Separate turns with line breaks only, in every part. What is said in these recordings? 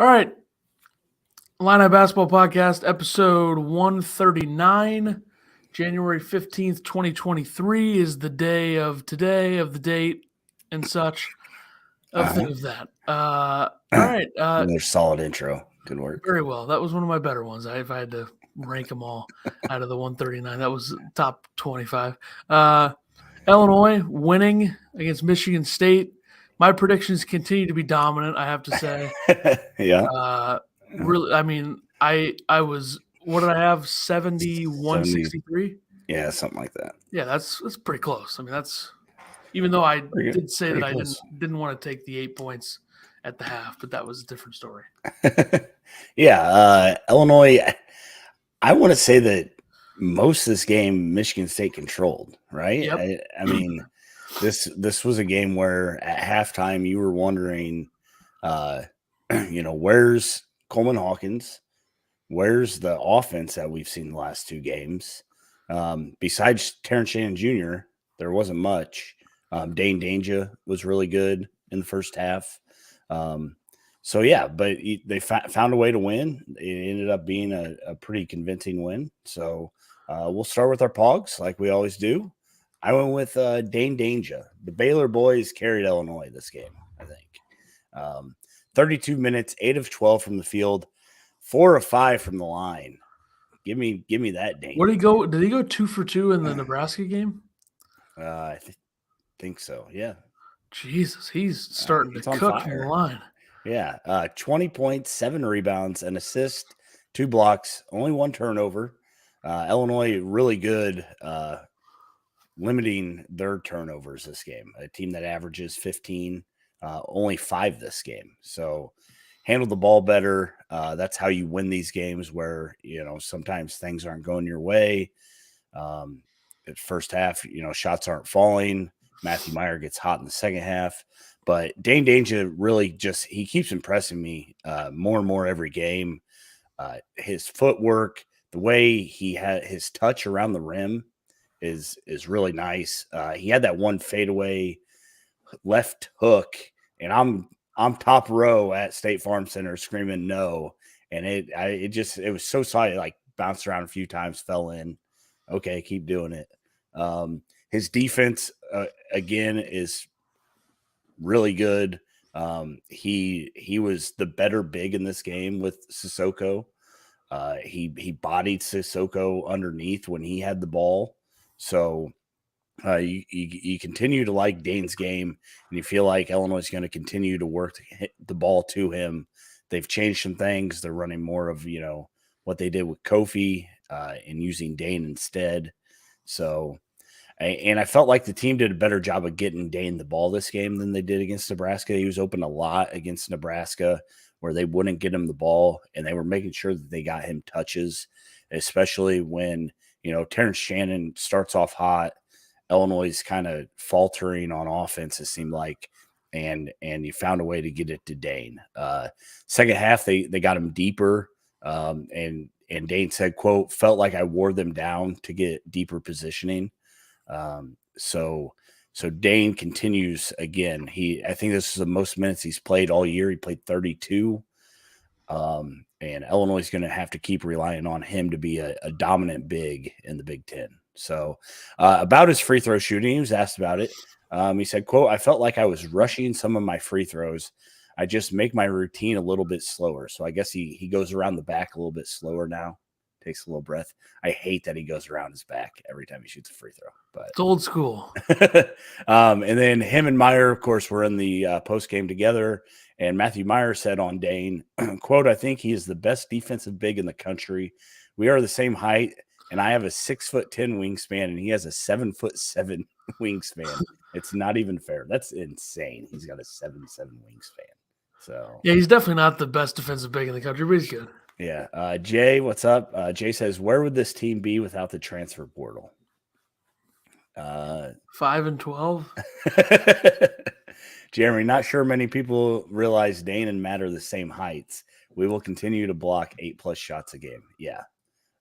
All right. Illini Basketball Podcast, episode 139. January 15th, 2023 is the day of today, of the date, and such. Think of that. All right.
Another solid intro. Good work.
Very well. That was one of my better ones. If I had to rank them all out of the 139, that was top 25. Illinois winning against Michigan State. My predictions continue to be dominant, I have to say.
Yeah.
Really, I mean, I was, what did I have? 71, 63?
Yeah, something like that.
Yeah, that's pretty close. I mean, that's, even though I did say that I didn't want to take the 8 points at the half, but that was a different story.
Yeah, Illinois, I want to say that most of this game Michigan State controlled, right?
Yep.
I mean, this was a game where at halftime you were wondering, where's Coleman Hawkins? Where's the offense that we've seen the last two games? Besides Terrence Shannon Jr., there wasn't much. Dane Danger was really good in the first half. So, yeah, but they found a way to win. It ended up being a pretty convincing win. So we'll start with our Pogs like we always do. I went with Dane Danger. The Baylor boys carried Illinois this game, I think. 32 minutes, 8 of 12 from the field, 4 of 5 from the line. Give me that, Dane.
Where did he go? Did he go 2 for 2 in the Nebraska game?
I think so, yeah.
Jesus, he's starting to cook from the line.
Yeah, 20 points, 7 rebounds, an assist, 2 blocks, only 1 turnover. Illinois really good limiting their turnovers this game. A team that averages 15, only 5 this game. So handle the ball better. That's how you win these games where, sometimes things aren't going your way. At first half, shots aren't falling. Matthew Meyer gets hot in the second half. But Dane Danger really he keeps impressing me more and more every game. His footwork, the way he had his touch around the rim is really nice. He had that one fadeaway left hook, and I'm top row at State Farm Center screaming no, and it was so solid. Like bounced around a few times, fell in. Okay, keep doing it. His defense again is really good. He was the better big in this game with Sissoko. He bodied Sissoko underneath when he had the ball. So you continue to like Dane's game, and you feel like Illinois is going to continue to work to hit the ball to him. They've changed some things. They're running more of, what they did with Kofi and using Dane instead. So, and I felt like the team did a better job of getting Dane the ball this game than they did against Nebraska. He was open a lot against Nebraska where they wouldn't get him the ball, and they were making sure that they got him touches, especially when, Terrence Shannon starts off hot. Illinois is kind of faltering on offense, it seemed like, and you found a way to get it to Dane. Second half, they got him deeper, and Dane said, quote, felt like I wore them down to get deeper positioning. So Dane continues again. I think this is the most minutes he's played all year. He played 32. And Illinois is going to have to keep relying on him to be a dominant big in the Big Ten. So about his free throw shooting, he was asked about it. He said, quote, I felt like I was rushing some of my free throws. I just make my routine a little bit slower. So I guess he goes around the back a little bit slower now. Takes a little breath. I hate that he goes around his back every time he shoots a free throw. But
it's old school.
And then him and Meyer, of course, were in the post game together. And Matthew Meyer said on Dane, quote, I think he is the best defensive big in the country. We are the same height, and I have a 6'10" wingspan, and he has a 7'7" wingspan. It's not even fair. That's insane. He's got a 7'7" wingspan. So
yeah, he's definitely not the best defensive big in the country, but he's good.
Yeah. Jay, what's up? Jay says, where would this team be without the transfer portal?
5-12.
Jeremy, not sure many people realize Dane and Matt are the same heights. We will continue to block 8+ shots a game. Yeah.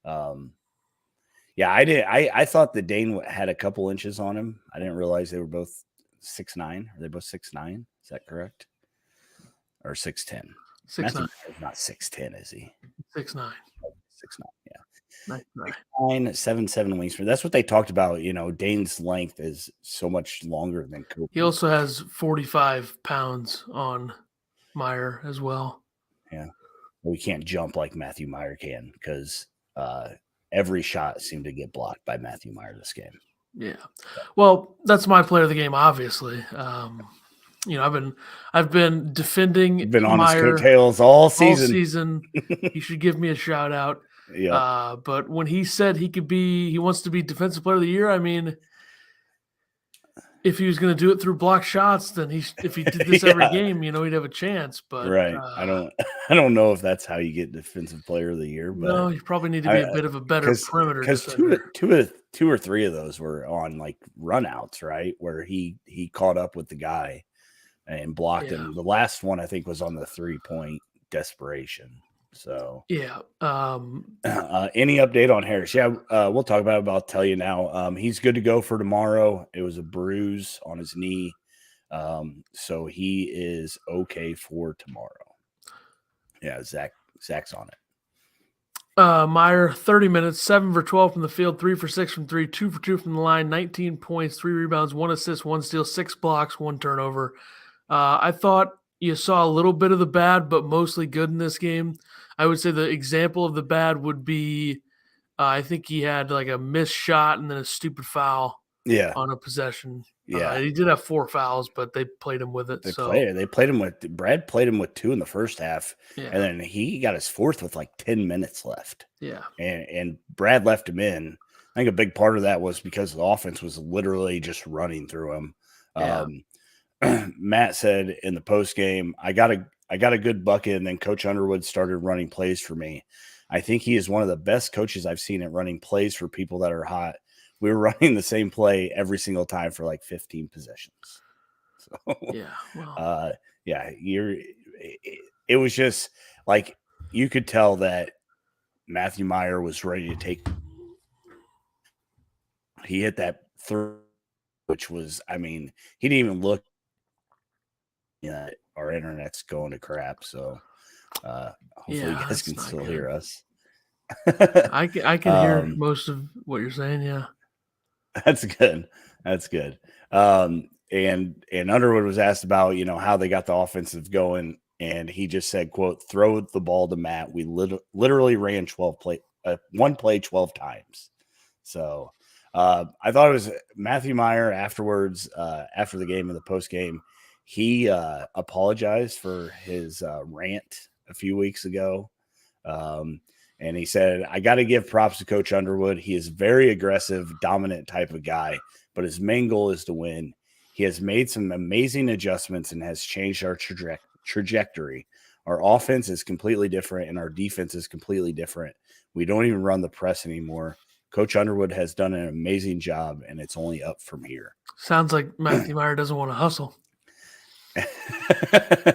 I did. I thought that Dane had a couple inches on him. I didn't realize they were both 6'9". Are they both 6'9"? Is that correct? Or 6'10"?
6'9".
Meyer's not 6'10", is he?
6'9".
6'9", yeah.
9'9".
7'7" wingspan. That's what they talked about. Dane's length is so much longer than Copeland.
He also has 45 pounds on Meyer as well.
Yeah. We can't jump like Matthew Meyer can because every shot seemed to get blocked by Matthew Meyer this game.
Yeah. Well, that's my player of the game, obviously. I've been defending
You've been on
Meyer
his coattails all season.
He should give me a shout out.
Yeah.
But when he said he wants to be defensive player of the year, I mean, if he was going to do it through block shots, then if he did this every game, he'd have a chance. But
right, I don't know if that's how you get defensive player of the year. But
no, you probably need to be a bit of a better perimeter defender.
Because two or three of those were on like runouts, right, where he caught up with the guy and blocked him. The last one I think was on the 3-point desperation. So
yeah.
Any update on Harris? Yeah, we'll talk about it, but I'll tell you now. He's good to go for tomorrow. It was a bruise on his knee. So he is okay for tomorrow. Yeah, Zach's on it.
Meyer, 30 minutes, 7 for 12 from the field, 3 for 6 from 3, 2 for 2 from the line, 19 points, 3 rebounds, 1 assist, 1 steal, 6 blocks, 1 turnover. I thought you saw a little bit of the bad, but mostly good in this game. I would say the example of the bad would be I think he had like a missed shot and then a stupid foul on a possession.
Yeah.
He did have 4 fouls, but they played him with it.
Brad played him with 2 in the first half,
yeah.
and then he got his 4th with like 10 minutes left.
Yeah.
And Brad left him in. I think a big part of that was because the offense was literally just running through him.
Yeah.
Matt said in the post game, I got a good bucket, and then Coach Underwood started running plays for me. I think he is one of the best coaches I've seen at running plays for people that are hot. We were running the same play every single time for like 15 possessions. So
yeah, well.
It was just like you could tell that Matthew Meyer was ready to take. He hit that third, which was, I mean, he didn't even look. Yeah, our internet's going to crap, so hopefully you guys can still hear us.
I can hear most of what you're saying. Yeah,
that's good. That's good. And Underwood was asked about how they got the offensive going, and he just said, "quote throw the ball to Matt. We literally ran 12 play 12 times." So I thought it was Matthew Meyer afterwards, after the game and the post game. He apologized for his rant a few weeks ago. And he said, I got to give props to Coach Underwood. He is very aggressive, dominant type of guy, but his main goal is to win. He has made some amazing adjustments and has changed our trajectory. Our offense is completely different and our defense is completely different. We don't even run the press anymore. Coach Underwood has done an amazing job, and it's only up from here.
Sounds like Matthew Meyer doesn't want to hustle.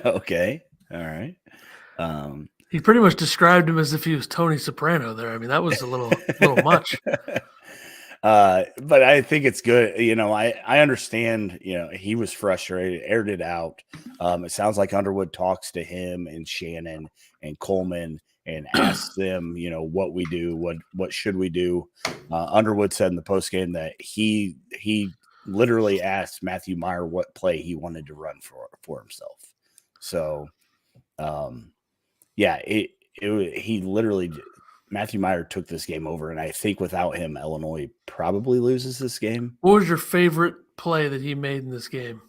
Okay. All right.
He pretty much described him as if he was Tony Soprano there. I mean, that was a little much.
But I think it's good. I understand, he was frustrated, aired it out. It sounds like Underwood talks to him and Shannon and Coleman and asks them, what we do, what should we do. Underwood said in the post game that he literally asked Matthew Meyer what play he wanted to run for himself. So, he literally Matthew Meyer took this game over, and I think without him, Illinois probably loses this game.
What was your favorite play that he made in this game?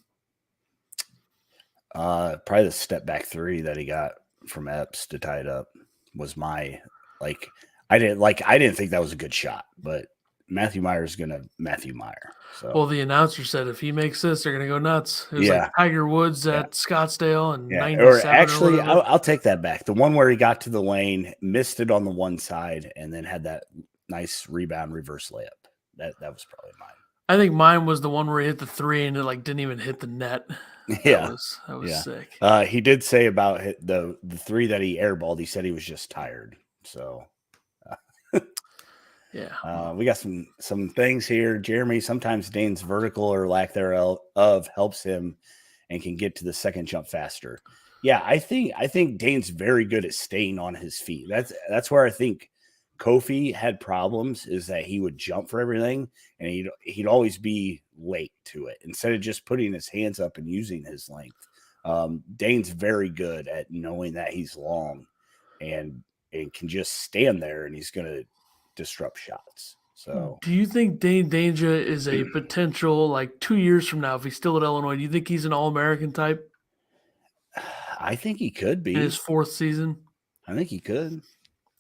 Probably the step back 3 that he got from Epps to tie it up was I didn't think that was a good shot, but Matthew Meyer is going to Matthew Meyer. So.
Well, the announcer said if he makes this, they're going to go nuts. It was like Tiger Woods at Scottsdale and 97.
Or actually, I'll take that back. The one where he got to the lane, missed it on the one side, and then had that nice rebound reverse layup. That was probably mine.
I think mine was the one where he hit the 3 and it didn't even hit the net.
Yeah,
that was sick.
He did say about the 3 that he airballed. He said he was just tired. So.
Yeah,
we got some things here. Jeremy, sometimes Dane's vertical or lack thereof helps him and can get to the second jump faster. Yeah, I think Dane's very good at staying on his feet. That's where I think Kofi had problems, is that he would jump for everything and he'd always be late to it instead of just putting his hands up and using his length. Dane's very good at knowing that he's long and can just stand there and he's going to disrupt shots. So,
Do you think Dane Danger is a potential, like 2 years from now, if he's still at Illinois, do you think he's an All-American type
I think he could
in his
be.
4th season?
I think he could.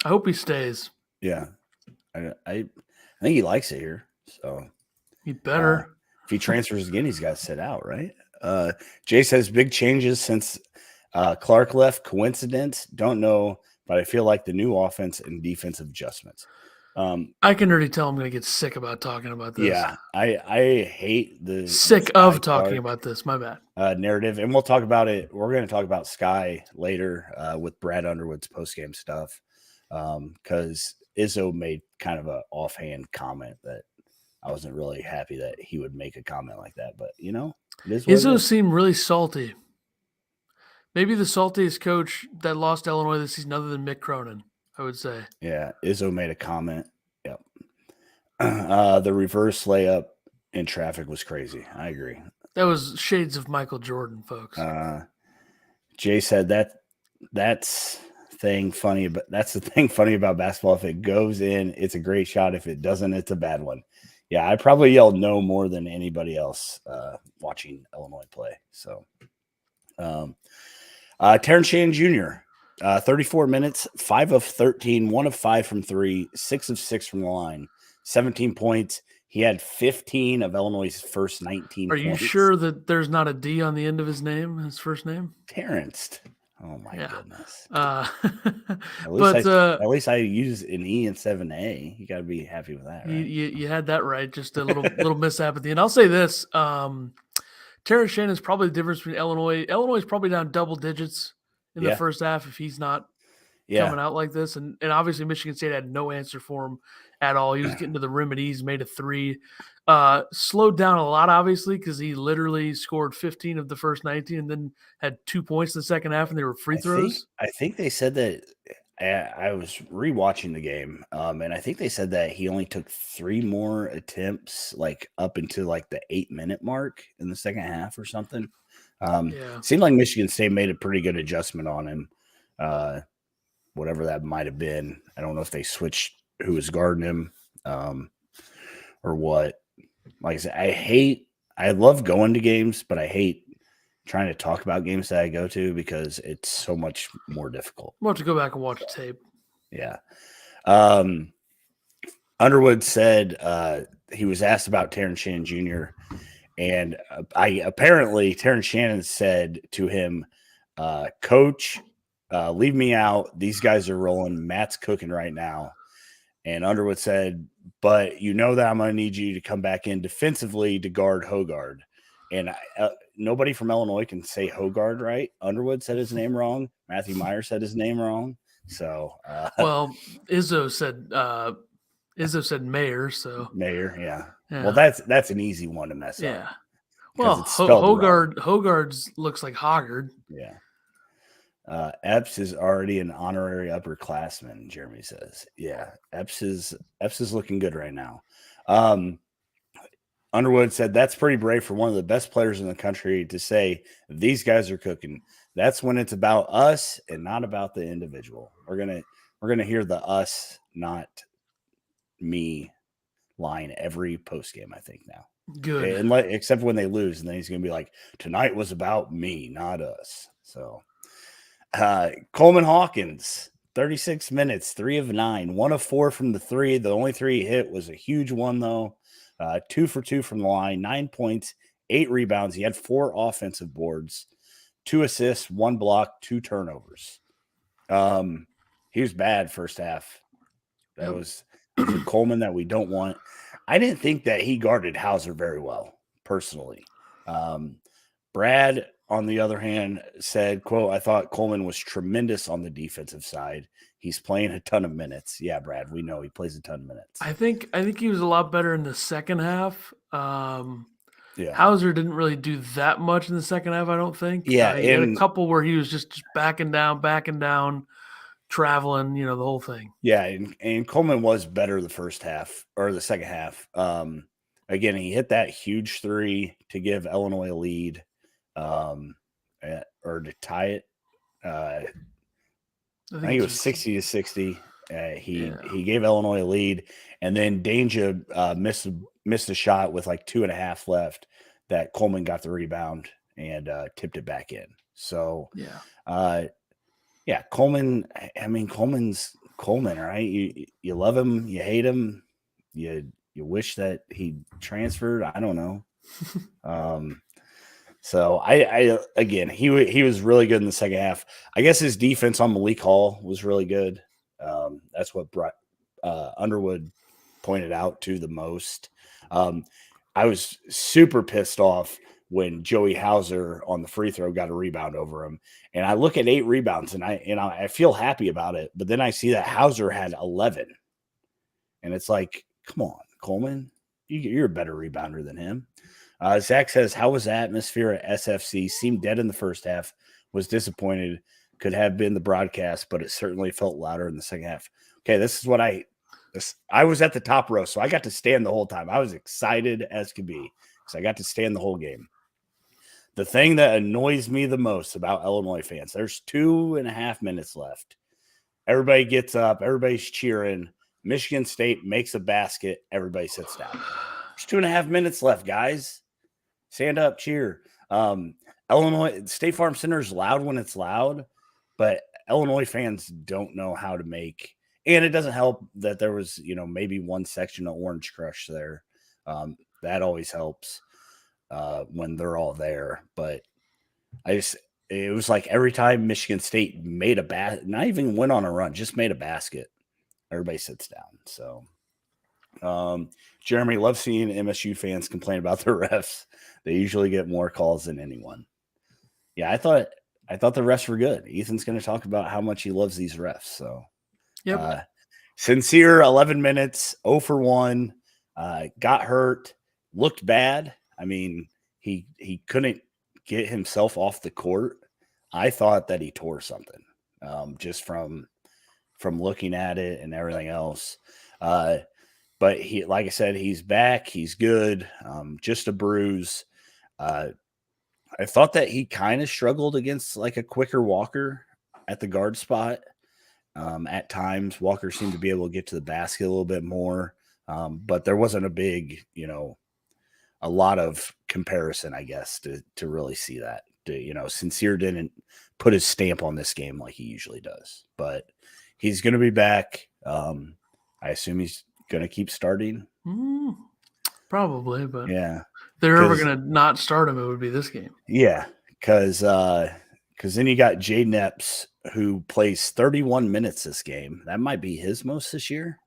I hope he stays.
Yeah. I think he likes it here. So
He better.
if he transfers again, he's got to sit out, right? Jay says big changes since Clark left. Coincidence? Don't know, but I feel like the new offense and defensive adjustments.
I can already tell I'm going to get sick about talking about this.
Yeah, I hate the
Sick of talking about this. My bad.
Narrative, and we'll talk about it. We're going to talk about Sky later with Brad Underwood's postgame stuff because Izzo made kind of an offhand comment that I wasn't really happy that he would make a comment like that, but it is what it
Izzo
is.
seemed really salty. Maybe the saltiest coach that lost Illinois this season, other than Mick Cronin, I would say.
Yeah, Izzo made a comment. Yep. The reverse layup in traffic was crazy. I agree.
That was shades of Michael Jordan, folks.
Jay said that's the thing funny about basketball. If it goes in, it's a great shot. If it doesn't, it's a bad one. Yeah, I probably yelled no more than anybody else watching Illinois play. So, Terrence Shannon Jr., 34 minutes, 5 of 13, 1 of 5 from 3, 6 of 6 from the line, 17 points. He had 15 of Illinois' first 19
Are
points.
you sure that there's not a D on the end of his name, his first name?
Terrence. Oh, my goodness.
At
least I use an E and 7A. You got to be happy with that, right?
You had that right. Just a little mishap at the end. I'll say this. Terrence Shannon is probably the difference between Illinois. Illinois is probably down double digits in the first half if he's not coming out like this. And obviously Michigan State had no answer for him at all. He was getting to the rim at ease, made a 3. Slowed down a lot, obviously, because he literally scored 15 of the first 19 and then had 2 points in the second half, and they were free throws.
I think they said that I was rewatching the game, and I think they said that he only took 3 more attempts, like up into like the 8-minute mark in the second half or something. Seemed like Michigan State made a pretty good adjustment on him, whatever that might have been. I don't know if they switched who was guarding him or what. Like I said, I love going to games, but I hate trying to talk about games that I go to because it's so much more difficult.
We'll have to go back and watch the tape.
Yeah. Underwood said he was asked about Terrence Shannon Jr. And apparently Terrence Shannon said to him, Coach, leave me out. These guys are rolling. Matt's cooking right now. And Underwood said, but you know that I'm going to need you to come back in defensively to guard Hogard. And nobody from Illinois can say Hogard right. Underwood said his name wrong. Matthew Meyer said his name wrong. So,
well, Izzo said Meyer. So
Meyer, yeah. Well, that's an easy one to mess up.
Yeah. Well, Hogard's looks like Hoggard.
Yeah. Epps is already an honorary upperclassman, Jeremy says. Yeah, Epps is looking good right now. Underwood said that's pretty brave for one of the best players in the country to say these guys are cooking. That's when it's about us and not about the individual. We're gonna hear the us, not me line every post game, I think now.
Good.
Except when they lose, and then he's gonna be like, tonight was about me, not us. So Coleman Hawkins, 36 minutes, 3 of 9, 1 of 4 from the 3. The only 3 he hit was a huge one, though. 2 for 2 from the line, 9 points, 8 rebounds. He had 4 offensive boards, 2 assists, 1 block, 2 turnovers. He was bad first half. That was a Coleman that we don't want. I didn't think that he guarded Hauser very well, personally. Brad, on the other hand, said, quote, I thought Coleman was tremendous on the defensive side. He's playing a ton of minutes. Yeah, Brad, we know he plays a ton of minutes.
I think he was a lot better in the second half.
Yeah.
Hauser didn't really do that much in the second half, I don't think.
Yeah,
He had a couple where he was just backing down, traveling, the whole thing.
Yeah, and Coleman was better the first half or the second half. Again, he hit that huge three to give Illinois a lead, or to tie it. I think it was 60-60. He gave Illinois a lead, and then Danger missed a shot with like 2.5 left that Coleman got the rebound and tipped it back in. So Coleman. I mean, Coleman's Coleman, right? You love him, you hate him, you wish that he transferred. I don't know. So I again, he was really good in the second half. I guess his defense on Malik Hall was really good. That's what Underwood pointed out to the most. I was super pissed off when Joey Hauser on the free throw got a rebound over him. And I look at 8 rebounds and I feel happy about it. But then I see that Hauser had 11. And it's like, come on, Coleman, you're a better rebounder than him. Zach says, how was the atmosphere at SFC? Seemed dead in the first half. Was disappointed. Could have been the broadcast, but it certainly felt louder in the second half. Okay, this is what I was at the top row, so I got to stand the whole time. I was excited as could be because I got to stand the whole game. The thing that annoys me the most about Illinois fans, there's 2.5 minutes left. Everybody gets up. Everybody's cheering. Michigan State makes a basket. Everybody sits down. There's 2.5 minutes left, guys. Stand up, cheer. Illinois State Farm Center is loud when it's loud, but Illinois fans don't know how to make. And it doesn't help that there was, maybe one section of Orange Crush there. That always helps when they're all there. But it was like every time Michigan State made a basket, not even went on a run, just made a basket, everybody sits down. So Jeremy loves seeing MSU fans complain about the refs. They usually get more calls than anyone. Yeah, I thought the refs were good. Ethan's going to talk about how much he loves these refs. So, Sincere 11 minutes, 0 for 1, got hurt, looked bad. I mean, he couldn't get himself off the court. I thought that he tore something, just from looking at it and everything else. But he, like I said, he's back. He's good. Just a bruise. I thought that he kind of struggled against like a quicker Walker at the guard spot. At times, Walker seemed to be able to get to the basket a little bit more. But there wasn't a big, a lot of comparison, I guess, to really see that. Sincere didn't put his stamp on this game like he usually does. But he's going to be back. I assume he's going to keep starting.
Probably, but
yeah.
If they're ever going to not start him, it would be this game.
Yeah, because then you got Jaden Epps, who plays 31 minutes this game. That might be his most this year.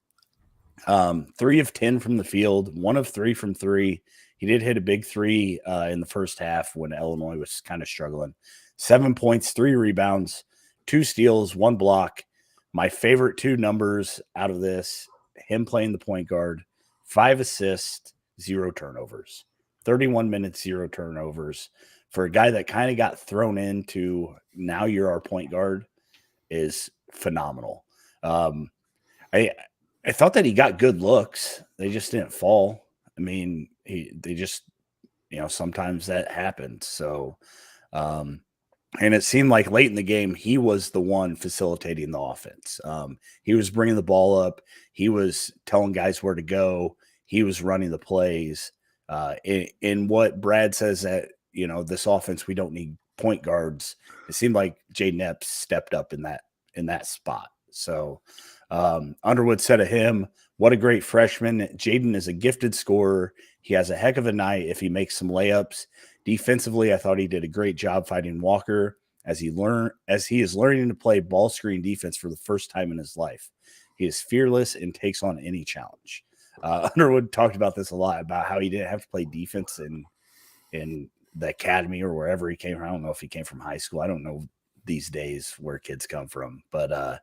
3 of 10 from the field, 1 of 3 from 3. He did hit a big 3 in the first half when Illinois was kind of struggling. 7 points, 3 rebounds, 2 steals, 1 block. My favorite 2 numbers out of this, him playing the point guard, 5 assists, 0 turnovers. 31 minutes, 0 turnovers. For a guy that kind of got thrown into now you're our point guard is phenomenal. I thought that he got good looks. They just didn't fall. I mean, they just, sometimes that happens. So, and it seemed like late in the game, he was the one facilitating the offense. He was bringing the ball up. He was telling guys where to go. He was running the plays. In what Brad says that, this offense, we don't need point guards. It seemed like Jaden Epps stepped up in that spot. So Underwood said of him, what a great freshman. Jaden is a gifted scorer. He has a heck of a night if he makes some layups. Defensively, I thought he did a great job fighting Walker as he is learning to play ball screen defense for the first time in his life. He is fearless and takes on any challenge. Underwood talked about this a lot, about how he didn't have to play defense in the academy or wherever he came from. I don't know if he came from high school. I don't know these days where kids come from, but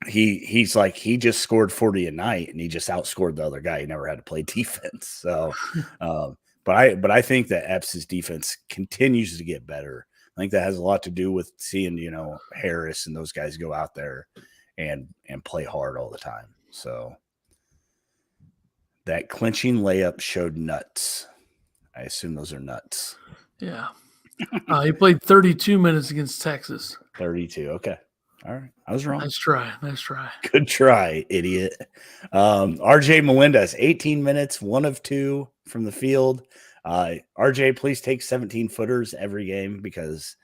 he's like, he just scored 40 a night and he just outscored the other guy. He never had to play defense. So, but I think that Epps' defense continues to get better. I think that has a lot to do with seeing, Harris and those guys go out there and play hard all the time. So that clinching layup showed nuts. I assume those are nuts.
Yeah. He played 32 minutes against Texas.
32. Okay. All right. I was wrong.
Nice try.
Good try, idiot. RJ Melendez, 18 minutes, 1 of 2 from the field. RJ, please take 17 footers every game because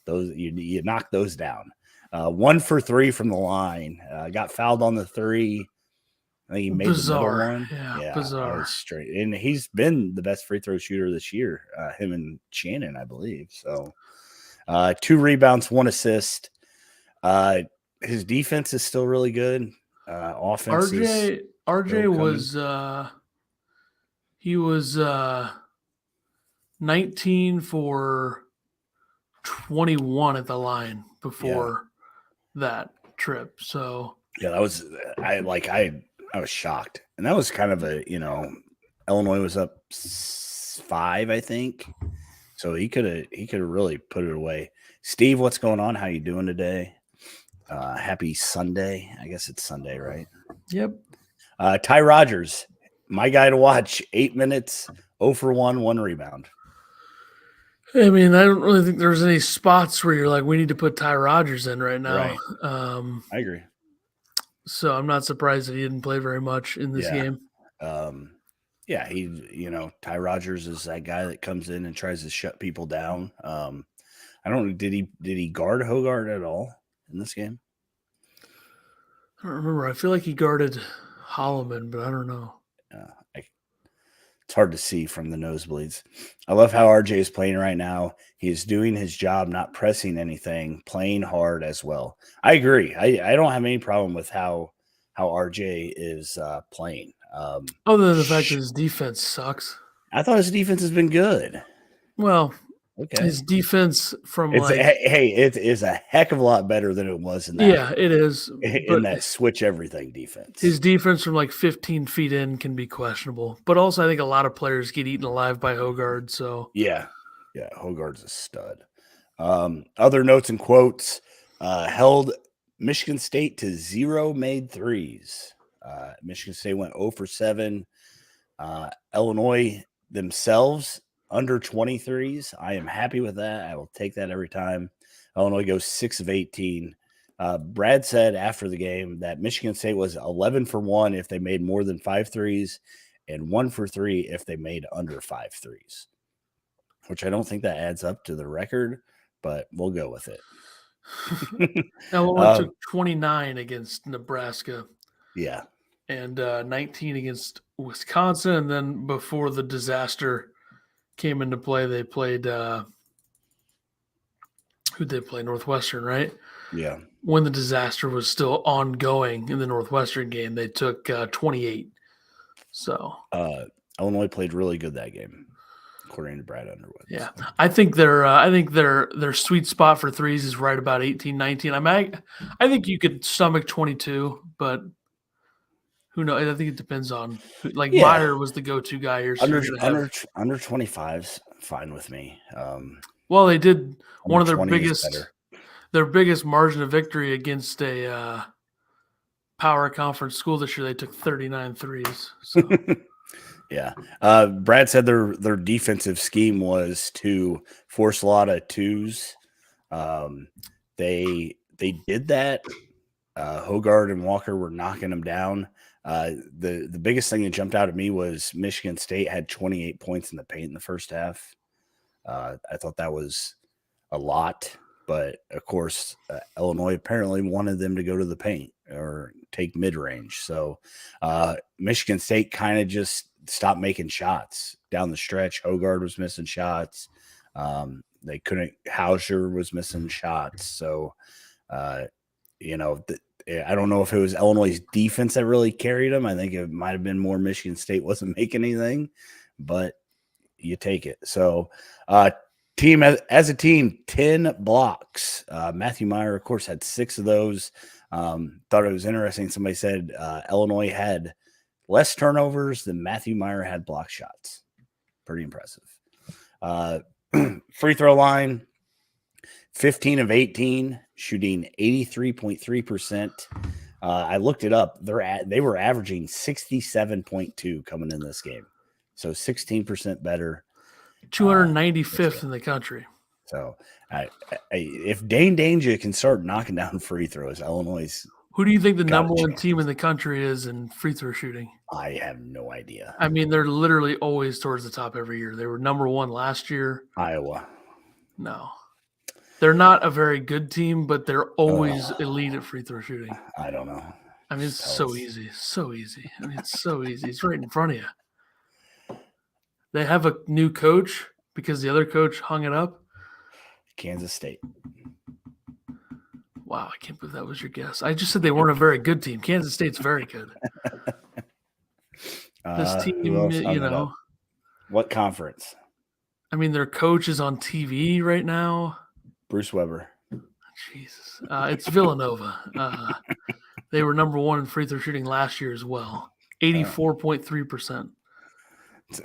those you knock those down. 1 for 3 from the line. Got fouled on the 3. I think he made the middle one.
Yeah, bizarre.
That was straight. And he's been the best free throw shooter this year. Him and Shannon, I believe. So 2 rebounds, 1 assist. His defense is still really good. Offense.
RJ was he was 19 for 21 at the line before that trip. So
yeah, that was I was shocked, and that was kind of a Illinois was up 5, I think, so he could have really put it away. Steve, what's going on? How you doing today? Happy Sunday. I guess it's Sunday, right?
Yep.
Ty Rogers, my guy to watch. 8 minutes, 0 for 1, 1 rebound.
I mean, I don't really think there's any spots where you're like, we need to put Ty Rogers in right now.
Right. I agree.
So I'm not surprised that he didn't play very much in this game.
Yeah, Ty Rogers is that guy that comes in and tries to shut people down. I don't know. Did he guard Hogard at all in this game?
I don't remember. I feel like he guarded Holloman, but I don't know.
It's hard to see from the nosebleeds. I love how RJ is playing right now. He is doing his job, not pressing anything, playing hard as well. I agree. I don't have any problem with how RJ is playing.
Other than the fact that his defense sucks.
I thought his defense has been good.
Well,
okay.
His defense
it is a heck of a lot better than it was in that.
Yeah, it is.
In that switch everything defense.
His defense from 15 feet in can be questionable. But also I think a lot of players get eaten alive by Hogard. So
yeah, Hogard's a stud. Other notes and quotes, held Michigan State to 0 made threes. Michigan State went 0 for 7. Illinois themselves under 23s. I am happy with that. I will take that every time. Illinois goes 6 of 18. Brad said after the game that Michigan State was 11 for 1 if they made more than 5 threes and 1 for 3 if they made under 5 threes, which I don't think that adds up to the record, but we'll go with it.
Illinois took 29 against Nebraska.
Yeah.
And 19 against Wisconsin. And then before the disaster came into play, they played who'd they play? Northwestern, right?
Yeah.
When the disaster was still ongoing in the Northwestern game, they took 28. So
Illinois played really good that game, according to Brad Underwood.
Yeah. So. I think their sweet spot for threes is right about 18, 19. I think you could stomach 22, but who knows? I think it depends on Meyer was the go-to guy.
Under 25's fine with me.
Well, they did one of their biggest margin of victory against a power conference school this year. They took 39 threes. So.
Yeah. Brad said their defensive scheme was to force a lot of twos. They did that. Hogard and Walker were knocking them down. The biggest thing that jumped out at me was Michigan State had 28 points in the paint in the first half. I thought that was a lot, but of course, Illinois apparently wanted them to go to the paint or take mid-range. So Michigan State kind of just stopped making shots down the stretch. Hogard was missing shots. They couldn't. Hauser was missing shots. So, I don't know if it was Illinois' defense that really carried them. I think it might have been more Michigan State wasn't making anything, but you take it. So, team as a team, 10 blocks. Matthew Meyer, of course, had 6 of those. Thought it was interesting. Somebody said Illinois had less turnovers than Matthew Meyer had block shots. Pretty impressive. Free throw line, 15 of 18, shooting 83.3%. I looked it up. They were averaging 67.2 coming in this game. So 16% better.
295th in the country.
So if Dane Danger can start knocking down free throws, Illinois.
Who do you think the number one team in the country is in free throw shooting?
I have no idea.
I mean, they're literally always towards the top every year. They were number one last year.
Iowa.
No. They're not a very good team, but they're always elite at free throw shooting.
I don't know.
I mean, it's so easy. So easy. I mean, it's so easy. It's right in front of you. They have a new coach because the other coach hung it up.
Kansas State.
Wow, I can't believe that was your guess. I just said they weren't a very good team. Kansas State's very good. This team, you know.
What conference?
I mean, their coach is on TV right now.
Bruce Weber.
Jesus. It's Villanova. They were number one in free throw shooting last year as well. 84.3%.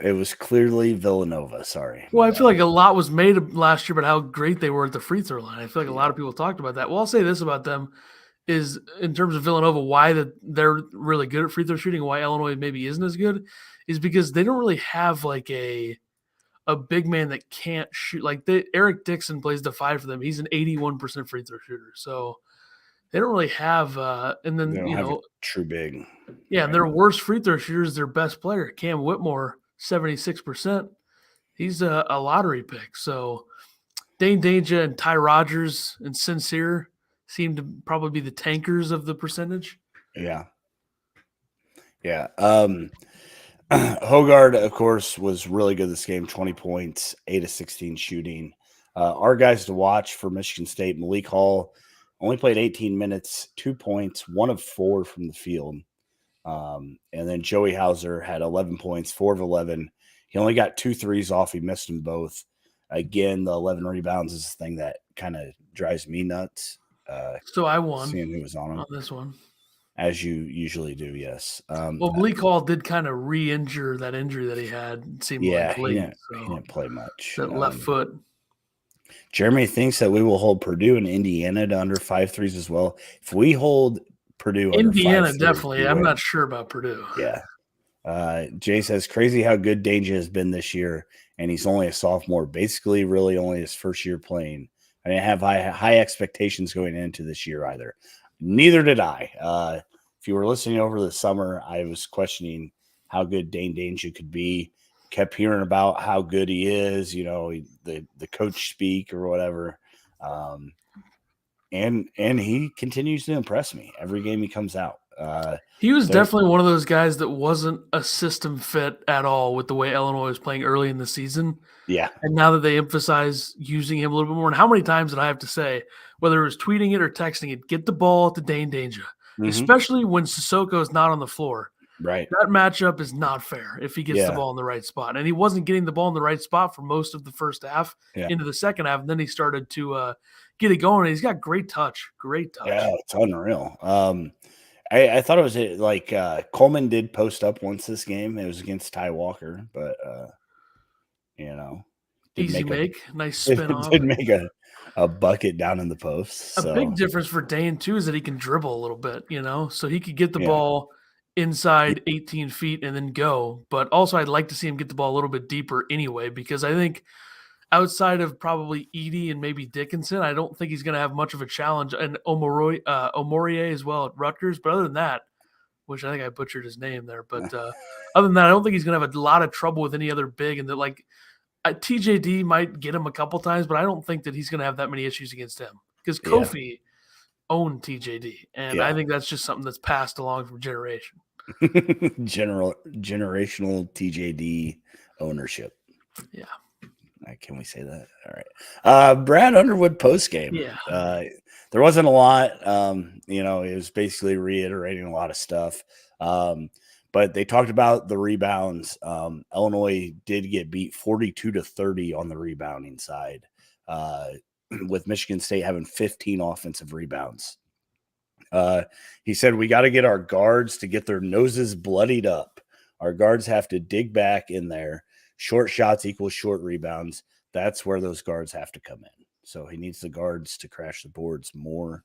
It was clearly Villanova. Sorry.
Well, I feel like a lot was made of last year about how great they were at the free throw line. I feel like a lot of people talked about that. Well, I'll say this about them is in terms of Villanova, why they're really good at free throw shooting and why Illinois maybe isn't as good is because they don't really have like a big man that can't shoot. Like Eric Dixon plays the 5 for them. He's an 81% free throw shooter. So they don't really have and then
you know, true big.
Yeah, and their worst free throw shooter is their best player, Cam Whitmore, 76%. He's a lottery pick. So Dane Danger and Ty Rogers and Sincere seem to probably be the tankers of the percentage.
Yeah. Yeah. Hogard, of course, was really good this game, 20 points, 8 of 16 shooting. Our guys to watch for Michigan State, Malik Hall only played 18 minutes, 2 points, 1 of 4 from the field. And then Joey Hauser had 11 points, 4 of 11. He only got 2 threes off. He missed them both. Again, the 11 rebounds is the thing that kind of drives me nuts.
So I won
seeing who was on
this one.
As you usually do, yes.
Well, Malik Hall did kind of re-injure that injury that he had. It seemed like late,
he didn't play much.
That left foot.
Jeremy thinks that we will hold Purdue and Indiana to under 5 threes as well. If we hold Purdue under
Indiana,
5
definitely. I'm not sure about Purdue.
Yeah. Jay says, crazy how good Danger has been this year, and he's only a sophomore, basically really only his first year playing. I didn't have high expectations going into this year either. Neither did I. If you were listening over the summer, I was questioning how good Dane Danger could be. Kept hearing about how good he is, you know, the coach speak or whatever. And he continues to impress me every game he comes out.
He was definitely one of those guys that wasn't a system fit at all with the way Illinois was playing early in the season.
Yeah.
And now that they emphasize using him a little bit more, and how many times did I have to say, whether it was tweeting it or texting it, get the ball to Dane Danger, especially when Sissoko is not on the floor.
Right.
That matchup is not fair if he gets the ball in the right spot. And he wasn't getting the ball in the right spot for most of the first half into the second half. And then he started to get it going. And he's got great touch. Great touch.
Yeah, it's unreal. I thought it was like Coleman did post up once this game. It was against Ty Walker, but you know,
easy make, nice spin off.
Did make a bucket down in the post.
A big difference for Dane too is that he can dribble a little bit, you know, so he could get the ball inside 18 feet and then go. But also, I'd like to see him get the ball a little bit deeper anyway, because I think outside of probably Edey and maybe Dickinson, I don't think he's going to have much of a challenge. And Omorie as well at Rutgers. But other than that, which I think I butchered his name there. But other than that, I don't think he's going to have a lot of trouble with any other big. And that, like, TJD might get him a couple times, but I don't think that he's going to have that many issues against him. Because Kofi owned TJD. And I think that's just something that's passed along from generation.
Generational TJD ownership.
Yeah.
Can we say that? All right. Brad Underwood post game.
Yeah.
There wasn't a lot. You know, it was basically reiterating a lot of stuff. But they talked about the rebounds. Illinois did get beat 42-30 on the rebounding side, with Michigan State having 15 offensive rebounds. He said, we got to get our guards to get their noses bloodied up. Our guards have to dig back in there. Short shots equals short rebounds. That's where those guards have to come in. So he needs the guards to crash the boards more.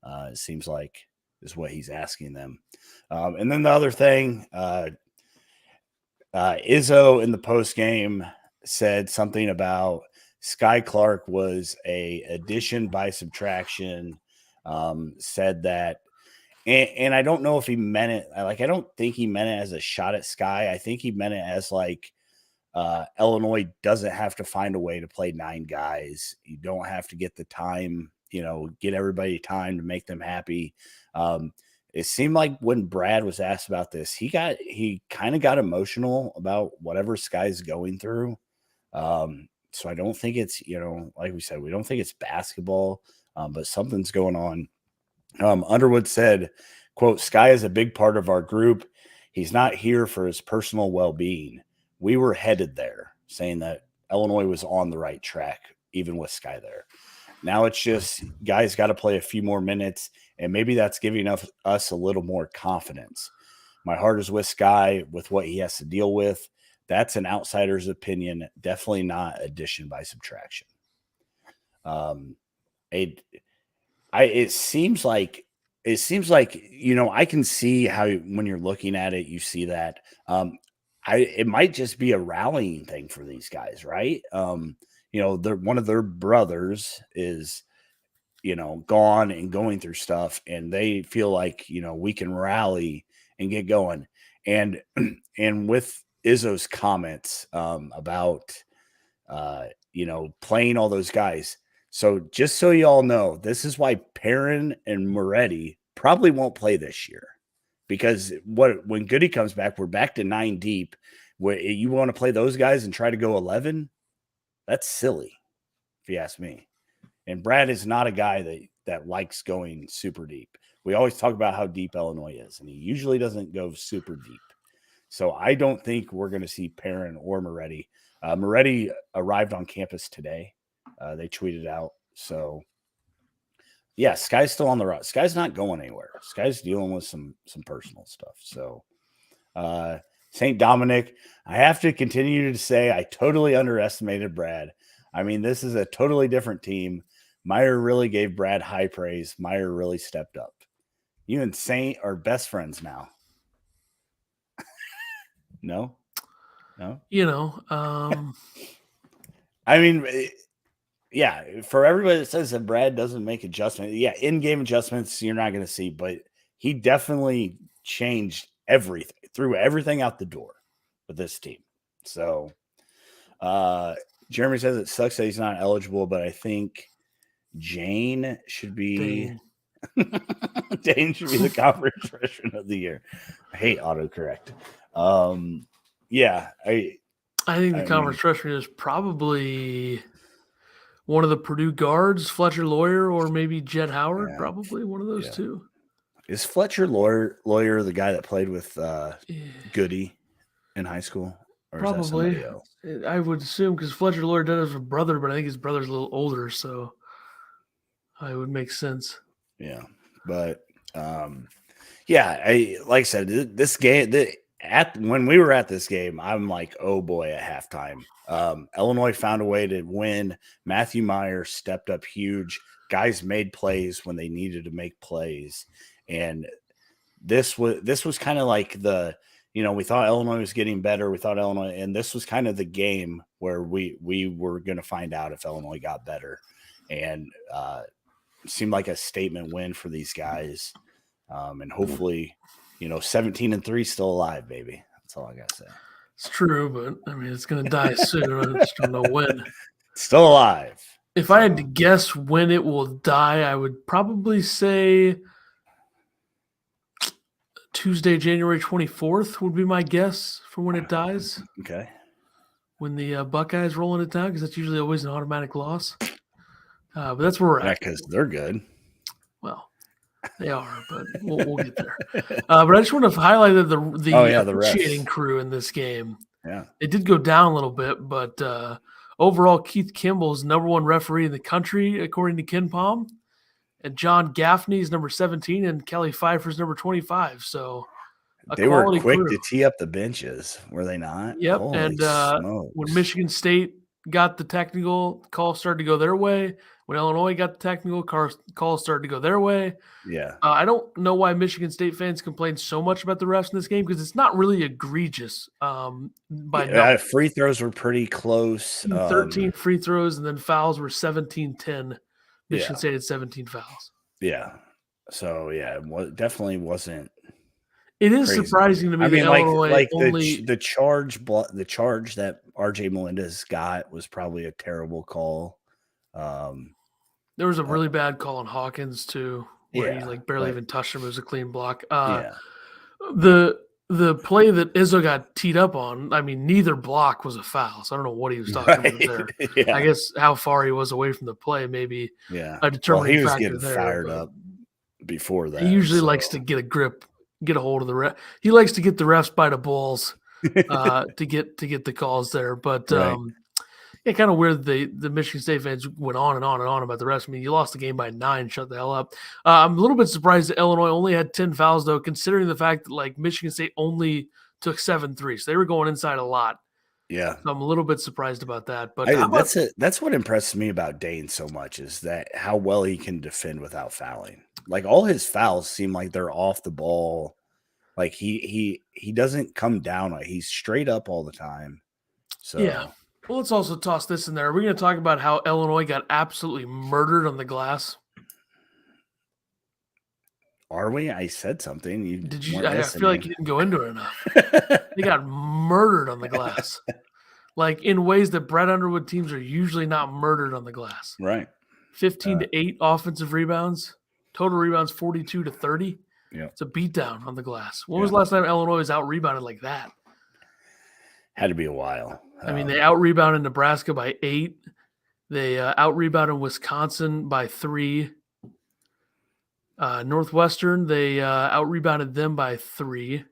It seems like is what he's asking them. And then the other thing, Izzo in the post game said something about Sky Clark was a addition by subtraction. Said that, and I don't know if he meant it. I don't think he meant it as a shot at Sky. I think he meant it as like Illinois doesn't have to find a way to play 9 guys. You don't have to get the time, get everybody time to make them happy. It seemed like when Brad was asked about this, he kind of got emotional about whatever Sky's going through. So I don't think it's, like we said, we don't think it's basketball, but something's going on. Underwood said, quote, Sky is a big part of our group. He's not here for his personal well-being. We were headed there, saying that Illinois was on the right track, even with Sky there. Now it's just guys got to play a few more minutes, and maybe that's giving us a little more confidence. My heart is with Sky with what he has to deal with. That's an outsider's opinion, definitely not addition by subtraction. It seems like I can see how when you're looking at it, you see that. It might just be a rallying thing for these guys, right? One of their brothers is, gone and going through stuff, and they feel like, we can rally and get going. And with Izzo's comments about, playing all those guys. So just so you all know, this is why Perrin and Moretti probably won't play this year. Because when Goody comes back, we're back to 9 deep. Where you want to play those guys and try to go 11, that's silly, if you ask me. And Brad is not a guy that likes going super deep. We always talk about how deep Illinois is, and he usually doesn't go super deep. So I don't think we're going to see Perrin or Moretti. Moretti arrived on campus today. They tweeted out. So yeah, Sky's still on the route. Sky's not going anywhere. Sky's dealing with some personal stuff. So St. Dominic, I have to continue to say I totally underestimated Brad. I mean, this is a totally different team. Meyer really gave Brad high praise. Meyer really stepped up. You and Saint are best friends now. No? I mean, yeah, for everybody that says that Brad doesn't make adjustments, yeah, in-game adjustments you're not going to see, but he definitely changed everything, threw everything out the door with this team. So Jeremy says it sucks that he's not eligible, but I think Jane should be Dane should be the conference freshman of the year. I hate autocorrect. Yeah, I
think the conference freshman is probably one of the Purdue guards, Fletcher Lawyer, or maybe Jed Howard. Yeah. Probably one of those two.
Is Fletcher Lawyer the guy that played with Goody in high school? Or
probably.
Is that somebody else?
I would assume because Fletcher Lawyer does have a brother, but I think his brother's a little older, so it would make sense.
Yeah, but like I said, this game when we were at this game, I'm like, oh boy, at halftime. Illinois found a way to win. Matthew Meyer stepped up huge. Guys made plays when they needed to make plays. And this was kind of like we thought Illinois was getting better. We thought Illinois, and this was kind of the game where we were going to find out if Illinois got better. And it seemed like a statement win for these guys. And hopefully, 17-3 still alive, baby. That's all I got to say.
It's true, but I mean, it's going to die soon. I just don't know when.
Still alive.
If I had to guess when it will die, I would probably say Tuesday, January 24th would be my guess for when it dies.
Okay.
When the Buckeyes roll into town, because that's usually always an automatic loss. But that's where we're at.
Because they're good.
Well, they are, but we'll get there. But I just want to highlight that the officiating crew in this game.
Yeah.
It did go down a little bit, but overall, Keith Kimball is #1 referee in the country, according to KenPom. and John Gaffney's number 17, and Kelly Pfeiffer's number 25. So
they were
quality
quick
crew.
to tee up the benches, were they not?
Yep.
Holy
And
smokes.
when Michigan State got the technical, calls started to go their way. When Illinois got the technical, calls started to go their way.
Yeah.
I don't know why Michigan State fans complain so much about the refs in this game because it's not really egregious.
Free throws were pretty close.
13 free throws, and then fouls were 17-10. Michigan
Yeah.
State had 17 fouls.
Yeah. So, yeah, it definitely wasn't.
It is
crazy.
Surprising to me that Illinois only
the charge that RJ Melendez got was probably a terrible call.
There was a really bad call on Hawkins too, where he barely even touched him. It was a clean block. The play that Izzo got teed up on, I mean, neither block was a foul. So I don't know what he was talking about there. Yeah. I guess how far he was away from the play, maybe a determining factor there. He was getting
fired up before that.
He usually likes to get a grip, get a hold of the ref. He likes to get the refs by the balls to get the calls there. But kind of weird the Michigan State fans went on and on and on about the refs. I mean, you lost the game by 9, shut the hell up. I'm a little bit surprised that Illinois only had 10 fouls, though, considering the fact that Michigan State only took 7 threes. So they were going inside a lot.
Yeah.
So I'm a little bit surprised about that. But
that's what impresses me about Dane so much is that how well he can defend without fouling. All his fouls seem like they're off the ball. He doesn't come down. He's straight up all the time. So
yeah. Well, let's also toss this in there. We're going to talk about how Illinois got absolutely murdered on the glass.
Are we? I said something.
Did you? I feel like you didn't go into it enough. They got murdered on the glass, in ways that Brett Underwood teams are usually not murdered on the glass.
Right.
15-8 offensive rebounds, total rebounds 42-30.
Yeah,
it's a beatdown on the glass. When was the last time Illinois was out rebounded like that?
Had to be a while.
I mean, they out-rebounded Nebraska by 8. They out-rebounded Wisconsin by 3. Northwestern, they out-rebounded them by 3.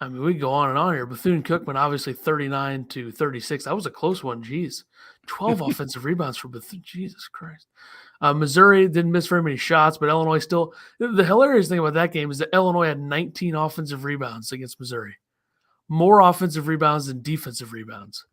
I mean, we go on and on here. Bethune-Cookman, obviously 39-36. That was a close one. Jeez. 12 offensive rebounds for Bethune. Jesus Christ. Missouri didn't miss very many shots, but Illinois still – the hilarious thing about that game is that Illinois had 19 offensive rebounds against Missouri. More offensive rebounds than defensive rebounds.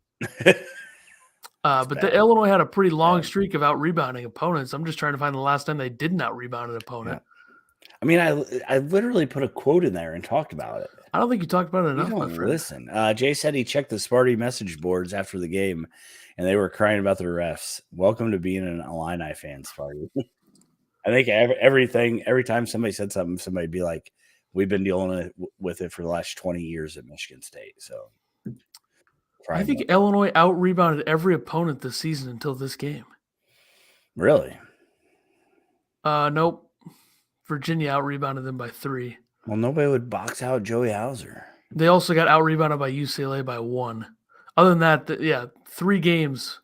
But Illinois had a pretty long streak of out-rebounding opponents. I'm just trying to find the last time they didn't out-rebound an opponent.
Yeah. I mean, I literally put a quote in there and talked about it.
I don't think you talked about it enough.
You don't listen. Jay said he checked the Sparty message boards after the game, and they were crying about the refs. Welcome to being an Illini fan, Sparty. I think every time somebody said something, somebody would be like, we've been dealing with it for the last 20 years at Michigan State. So
I think Illinois out-rebounded every opponent this season until this game.
Really?
Nope. Virginia out-rebounded them by 3.
Well, nobody would box out Joey Hauser.
They also got out-rebounded by UCLA by 1. Other than that, 3 games.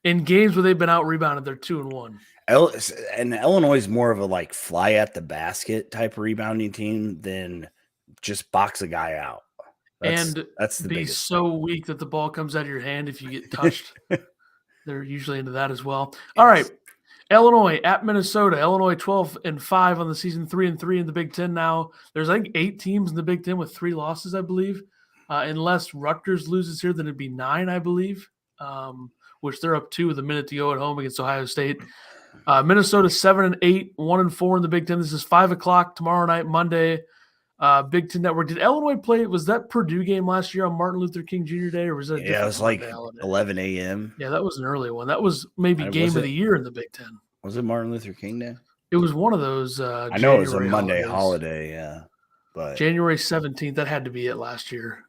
In games where they've been out-rebounded, they're 2-1.
And Illinois is more of a fly at the basket type rebounding team than just box a guy out. That's the biggest
so thing. Weak that the ball comes out of your hand if you get touched. They're usually into that as well. All right, Illinois at Minnesota. Illinois 12-5 on the season, 3-3 in the Big Ten now. There's 8 teams in the Big Ten with 3 losses, I believe. Unless Rutgers loses here, then it'd be 9, I believe. Which they're up 2 with a minute to go at home against Ohio State. Minnesota 7-8, 1-4 in the Big Ten. This is 5:00 tomorrow night, Monday. Big Ten Network. Did Illinois play? Was that Purdue game last year on Martin Luther King Jr. Day, or was that?
Yeah, it was 11 a.m.
Yeah, that was an early one. That was maybe game of the year in the Big Ten.
Was it Martin Luther King Day?
It was one of those.
I know it was a Monday holiday. Yeah, but
January 17th. That had to be it last year.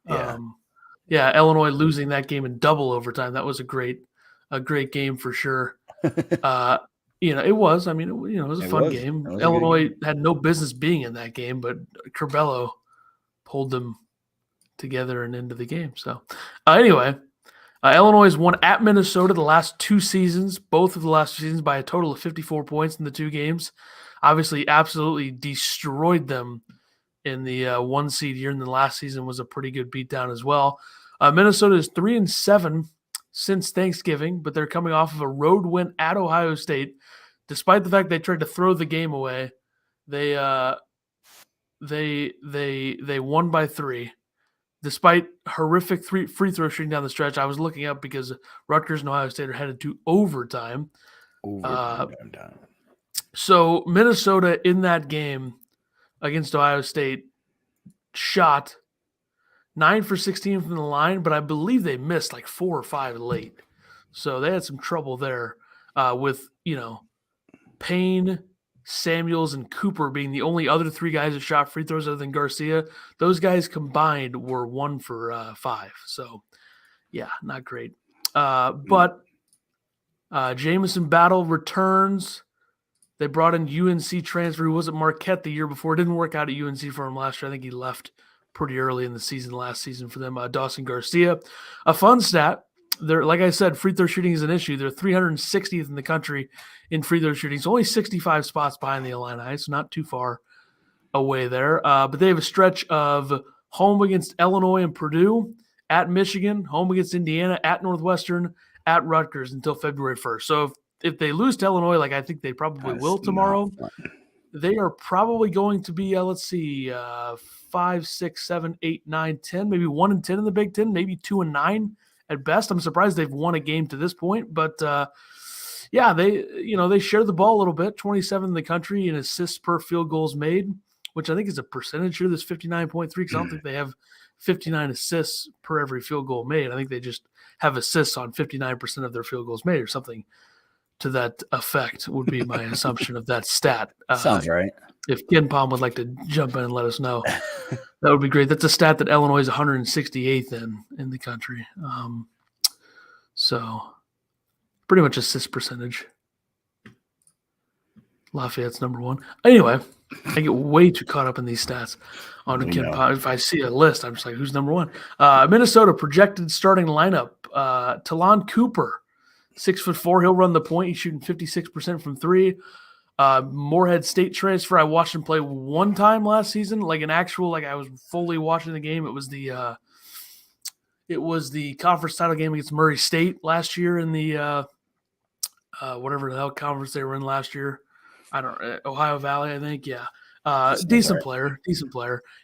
Yeah. Illinois losing that game in double overtime. That was a great game for sure. It was. I mean, it was a fun game. Illinois had no business being in that game, but Curbelo pulled them together and into the game. So, anyway, Illinois has won at Minnesota the last 2 seasons, both of the last 2 seasons by a total of 54 points in the 2 games. Obviously, absolutely destroyed them in the 1 seed year, and the last season was a pretty good beatdown as well. Minnesota is 3-7 since Thanksgiving, but they're coming off of a road win at Ohio State, despite the fact they tried to throw the game away, they won by 3. Despite horrific free throw shooting down the stretch. I was looking up because Rutgers and Ohio State are headed to overtime.
Time.
So Minnesota in that game against Ohio State shot 9 for 16 from the line, but I believe they missed like 4 or 5 late. So they had some trouble there with, Payne, Samuels, and Cooper being the only other 3 guys that shot free throws other than Garcia. Those guys combined were 1 for 5. So, yeah, not great. But Jamison Battle returns. They brought in UNC transfer who was at Marquette the year before. It didn't work out at UNC for him last year. I think he left pretty early in the season, last season for them. Dawson Garcia. A fun stat. They're, like I said, free throw shooting is an issue. They're 360th in the country in free throw shooting. It's only 65 spots behind the Illini, so not too far away there. But they have a stretch of home against Illinois and Purdue, at Michigan, home against Indiana, at Northwestern, at Rutgers until February 1st. So if they lose to Illinois, like I think they probably will tomorrow, they are probably going to be, 5, 6, 7, 8, 9, 10, maybe 1-10 in the Big Ten, maybe 2-9 at best. I'm surprised they've won a game to this point, but they share the ball a little bit. 27 in the country in assists per field goals made, which I think is a percentage here. This 59.3, because I don't think they have 59 assists per every field goal made. I think they just have assists on 59% of their field goals made, or something to that effect would be my assumption of that stat.
Sounds right.
If Ken Palm would like to jump in and let us know, that would be great. That's a stat that Illinois is 168th in the country. So pretty much assist percentage. Lafayette's number 1. Anyway, I get way too caught up in these stats on Ken Palm. If I see a list, I'm just like, who's number 1? Minnesota projected starting lineup. Talon Cooper, 6'4". He'll run the point. He's shooting 56% from 3. Morehead State transfer. I watched him play one time last season, like an actual, like I was fully watching the game. It was the conference title game against Murray State last year in the whatever the hell conference they were in last year. Ohio Valley, I think. Yeah. Decent player.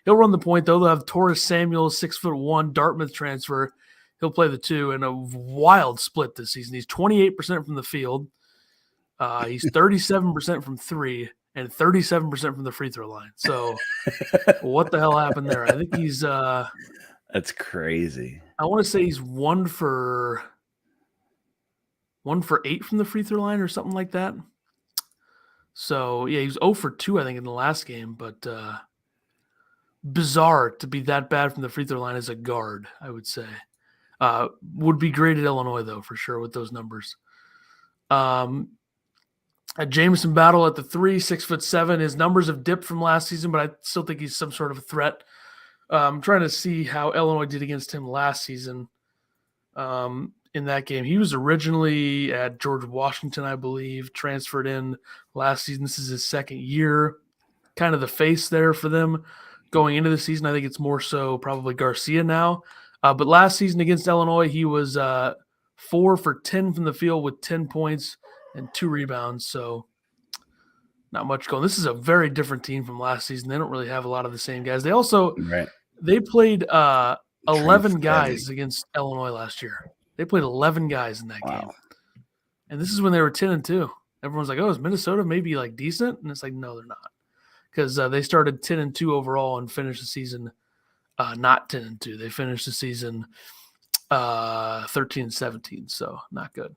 He'll run the point though. They'll have Torres Samuels, 6'1", Dartmouth transfer. He'll play the 2 in a wild split this season. He's 28% from the field. He's 37% from 3 and 37% from the free throw line. So what the hell happened there? I think he's
that's crazy.
I want to say he's 1 for 8 from the free throw line or something like that. So yeah, he was 0 for 2, I think, in the last game, but bizarre to be that bad from the free throw line as a guard, I would say. Would be great at Illinois though, for sure, with those numbers. At Jamison Battle at the 3, 6'7". His numbers have dipped from last season, but I still think he's some sort of a threat. I'm trying to see how Illinois did against him last season. In that game, he was originally at George Washington, I believe, transferred in last season. This is his second year, kind of the face there for them going into the season. I think it's more so probably Garcia now. But last season against Illinois, he was 4 for 10 from the field with 10 points and 2 rebounds. So not much going. This is a very different team from last season. They don't really have a lot of the same guys. They also they played 11 guys against Illinois last year. They played 11 guys in that game. And this is when they were 10-2. Everyone's like, oh, is Minnesota maybe like decent? And it's like, no, they're not. Because they started 10-2 overall and finished the season not 10-2. They finished the season 13-17, so not good.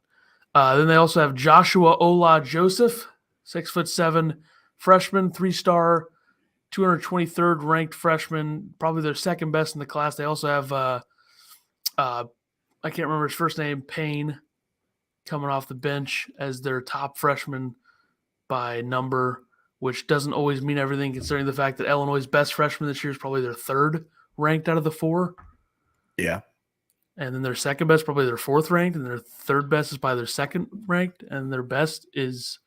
Then they also have Joshua Ola Joseph, 6'7", freshman, 3-star, 223rd ranked freshman, probably their second best in the class. They also have I can't remember his first name, Payne, coming off the bench as their top freshman by number, which doesn't always mean everything considering the fact that Illinois' best freshman this year is probably their 3rd ranked out of the 4.
Yeah.
And then their second best, probably their 4th ranked, and their 3rd best is by their 2nd ranked, and their best is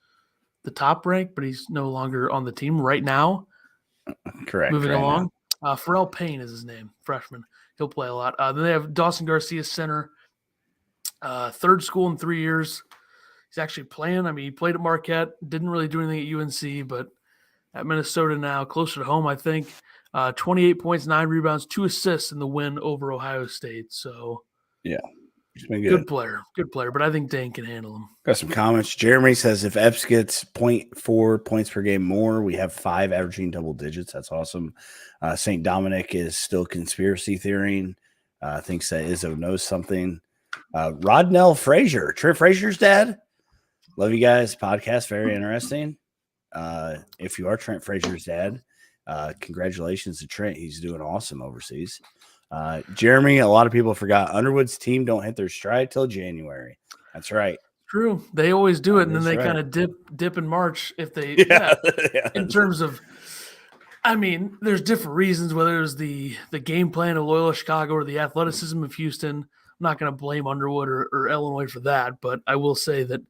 the top ranked, but he's no longer on the team right now.
Correct.
Moving along. Pharrell Payne is his name, freshman. He'll play a lot. Then they have Dawson Garcia, center, 3rd school in 3 years. he's actually playing. I mean, he played at Marquette, didn't really do anything at UNC, but at Minnesota now, closer to home, I think. 28 points, 9 rebounds, 2 assists in the win over Ohio State. So,
yeah, it's been
good player. But I think Dane can handle him.
Got some comments. Jeremy says if Epps gets 0.4 points per game more, we have 5 averaging double digits. That's awesome. St. Dominic is still conspiracy theorying. Thinks that Izzo knows something. Rodnell Frazier, Trent Frazier's dad. Love you guys. Podcast, very interesting. If you are Trent Frazier's dad, congratulations to Trent. He's doing awesome overseas. Jeremy, a lot of people forgot Underwood's team don't hit their stride till January. That's right.
True. They always do it, and then they kind of dip in March if they in terms of I mean, there's different reasons, whether it was the game plan of Loyola Chicago or the athleticism of Houston. I'm not going to blame Underwood or Illinois for that, but I will say that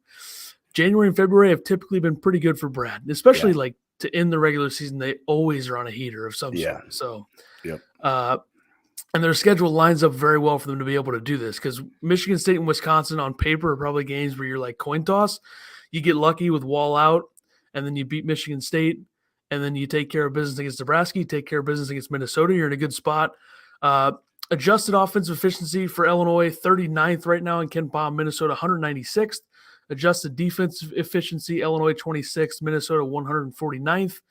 January and February have typically been pretty good for Brad, especially like to end the regular season. They always are on a heater of some sort. So, and their schedule lines up very well for them to be able to do this because Michigan State and Wisconsin on paper are probably games where you're like coin toss. You get lucky with Wall out, and then you beat Michigan State, and then you take care of business against Nebraska, you take care of business against Minnesota. You're in a good spot. Adjusted offensive efficiency for Illinois, 39th right now in Ken Palm, Minnesota 196th. Adjusted defensive efficiency, Illinois 26th, Minnesota 149th.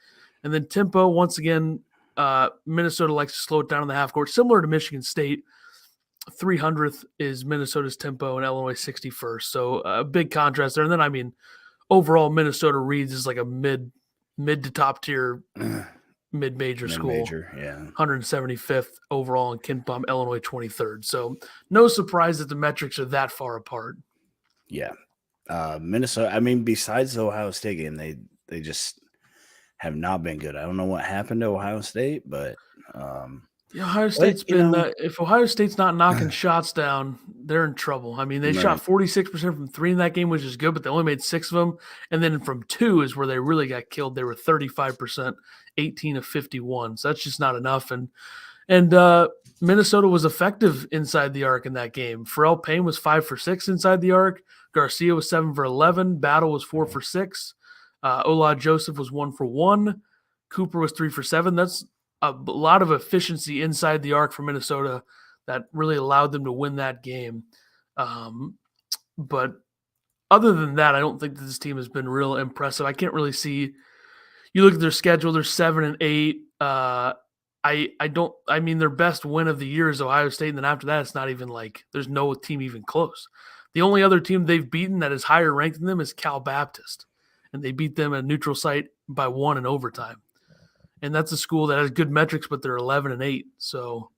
And then tempo, once again, Minnesota likes to slow it down in the half court, similar to Michigan State. 300th is Minnesota's tempo and Illinois 61st. So a big contrast there. And then, I mean, overall, Minnesota reads is like a mid to top tier mid-major school. 175th overall in Ken Palm, Illinois 23rd. So no surprise that the metrics are that far apart.
Yeah. Minnesota, I mean, besides the Ohio State game, they just have not been good. I don't know what happened to Ohio State, but
Ohio State's if Ohio State's not knocking shots down, they're in trouble. I mean, they shot 46% from 3 in that game, which is good, but they only made 6 of them. And then from 2 is where they really got killed. They were 35%, 18 of 51. So that's just not enough. And Minnesota was effective inside the arc in that game. Pharrell Payne was 5 for 6 inside the arc. Garcia was 7 for 11. Battle was 4 for 6. Ola Joseph was 1 for 1. Cooper was 3 for 7. That's a lot of efficiency inside the arc for Minnesota that really allowed them to win that game. But other than that, I don't think that this team has been real impressive. I can't really see. You look at their schedule; they're 7 and 8. I mean, their best win of the year is Ohio State, and then after that, it's not even like there's no team even close. The only other team they've beaten that is higher ranked than them is Cal Baptist, and they beat them at a neutral site by 1 in overtime. And that's a school that has good metrics, but they're 11 and 8. So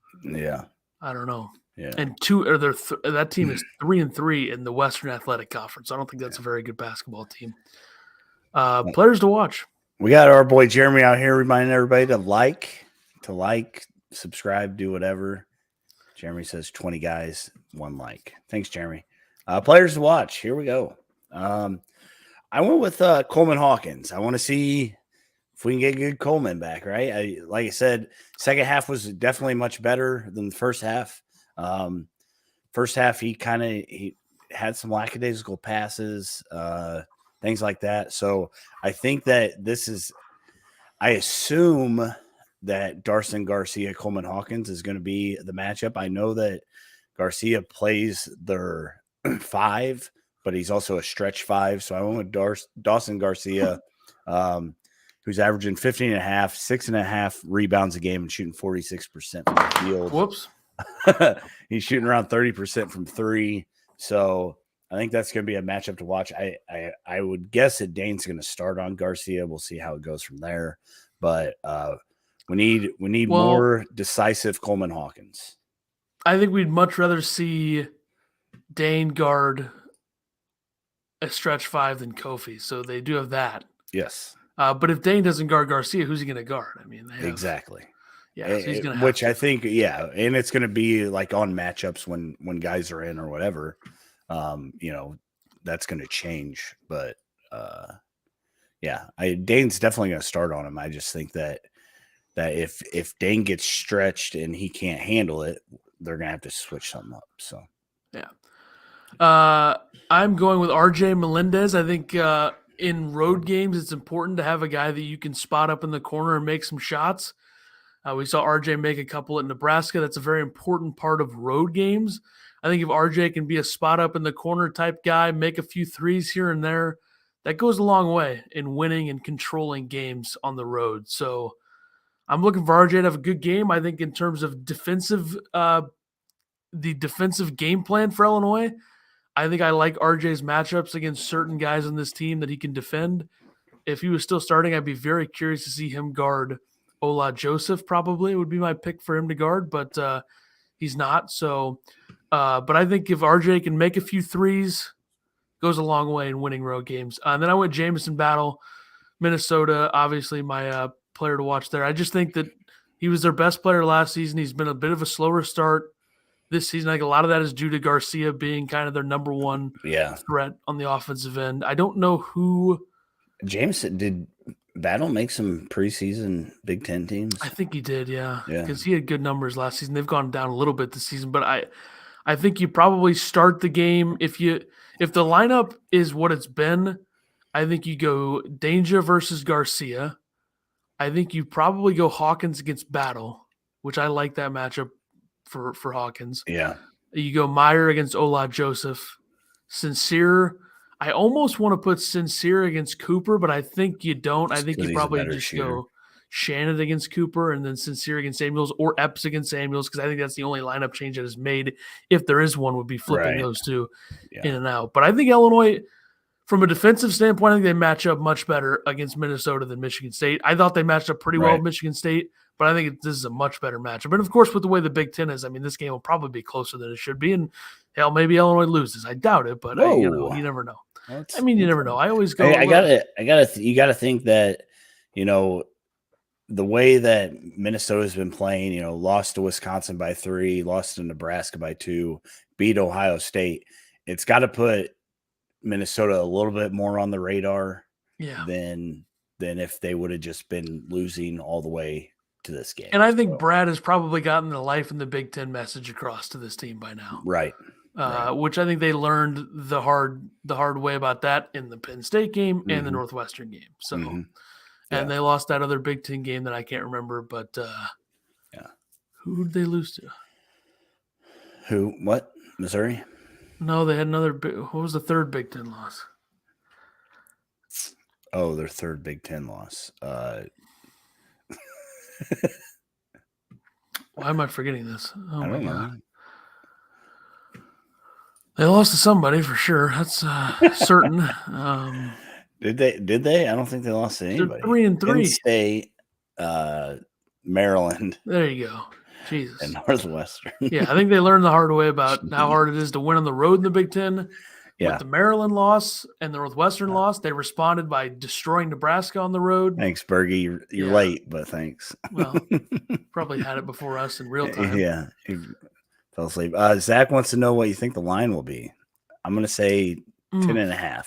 I don't know. Yeah, and that team is 3 and 3 in the Western Athletic Conference. I don't think that's a very good basketball team. Players to watch.
We got our boy Jeremy out here reminding everybody to like, subscribe, do whatever. Jeremy says 20 guys, 1 like. Thanks, Jeremy. Players to watch. Here we go. I went with Coleman Hawkins. I want to see if we can get good Coleman back, right? Like I said, second half was definitely much better than the first half. First half, he had some lackadaisical passes, things like that. So I think that I assume that Darson Garcia, Coleman Hawkins is going to be the matchup. I know that Garcia plays their 5, but he's also a stretch 5. So I went with Dawson Garcia, who's averaging 15 and a half, 6.5 rebounds a game and shooting 46% from the field.
Whoops.
He's shooting around 30% from 3. So I think that's going to be a matchup to watch. I would guess that Dane's going to start on Garcia. We'll see how it goes from there. But we need more decisive Coleman Hawkins.
I think we'd much rather see Dane guard a stretch 5 than Kofi. So they do have that.
Yes.
But if Dane doesn't guard Garcia, who's he going to guard? I mean,
exactly.
Yeah, so he's going to
which I think, and it's going to be like on matchups when guys are in or whatever. That's going to change. But Dane's definitely going to start on him. I just think that if Dane gets stretched and he can't handle it, they're going to have to switch something up. So
I'm going with RJ Melendez. I think in road games, it's important to have a guy that you can spot up in the corner and make some shots. We saw RJ make a couple at Nebraska. That's a very important part of road games. I think if RJ can be a spot up in the corner type guy, make a few threes here and there, that goes a long way in winning and controlling games on the road. So I'm looking for RJ to have a good game. I think in terms of the defensive game plan for Illinois, I think I like RJ's matchups against certain guys on this team that he can defend. If he was still starting, I'd be very curious to see him guard Ola Joseph. Probably would be my pick for him to guard, but he's not. So, but I think if RJ can make a few threes, goes a long way in winning road games. And then I went Jamison Battle, Minnesota. Obviously, my player to watch there. I just think that he was their best player last season. He's been a bit of a slower start this season. I think a lot of that is due to Garcia being kind of their number one threat on the offensive end. I don't know who.
Jameson, did Battle make some preseason Big Ten teams?
I think he did, yeah. Because he had good numbers last season. They've gone down a little bit this season, but I think you probably start the game if the lineup is what it's been. I think you go Danger versus Garcia. I think you probably go Hawkins against Battle, which I like that matchup for Hawkins.
Yeah.
You go Meyer against Ola Joseph. Sincere. I almost want to put Sincere against Cooper, but I think you don't. I think you probably just go Shannon against Cooper and then Sincere against Samuels or Epps against Samuels, because I think that's the only lineup change that is made. If there is one, would be flipping those two in and out. But I think Illinois, from a defensive standpoint, I think they match up much better against Minnesota than Michigan State. I thought they matched up pretty well with Michigan State, but I think this is a much better matchup. And, of course, with the way the Big Ten is, I mean, this game will probably be closer than it should be. And, hell, maybe Illinois loses. I doubt it, but you never know. You never know. I always go.
You gotta think that, the way that Minnesota's been playing, lost to Wisconsin by 3, lost to Nebraska by 2, beat Ohio State. It's got to put Minnesota a little bit more on the radar than if they would have just been losing all the way to this game.
And I think Brad has probably gotten the life in the Big Ten message across to this team by now.
Right.
Which I think they learned the hard way about that in the Penn State game and the Northwestern game. So, and they lost that other Big Ten game that I can't remember, but who did they lose to?
Who? What? Missouri?
No, they had another. What was the third Big Ten loss?
Oh, their third Big Ten loss.
Why am I forgetting this? Oh,
I don't know.
They lost to somebody for sure. That's certain.
Did they? I don't think they lost to anybody.
3-3.
Penn State, Maryland.
There you go. Jesus.
And Northwestern.
Yeah, I think they learned the hard way about how hard it is to win on the road in the Big Ten.
Yeah.
With the Maryland loss and the Northwestern loss, they responded by destroying Nebraska on the road.
Thanks, Bergie. You're late, but thanks.
Well, probably had it before us in real time.
Yeah. Fell asleep. Zach wants to know what you think the line will be. I'm going to say 10.5.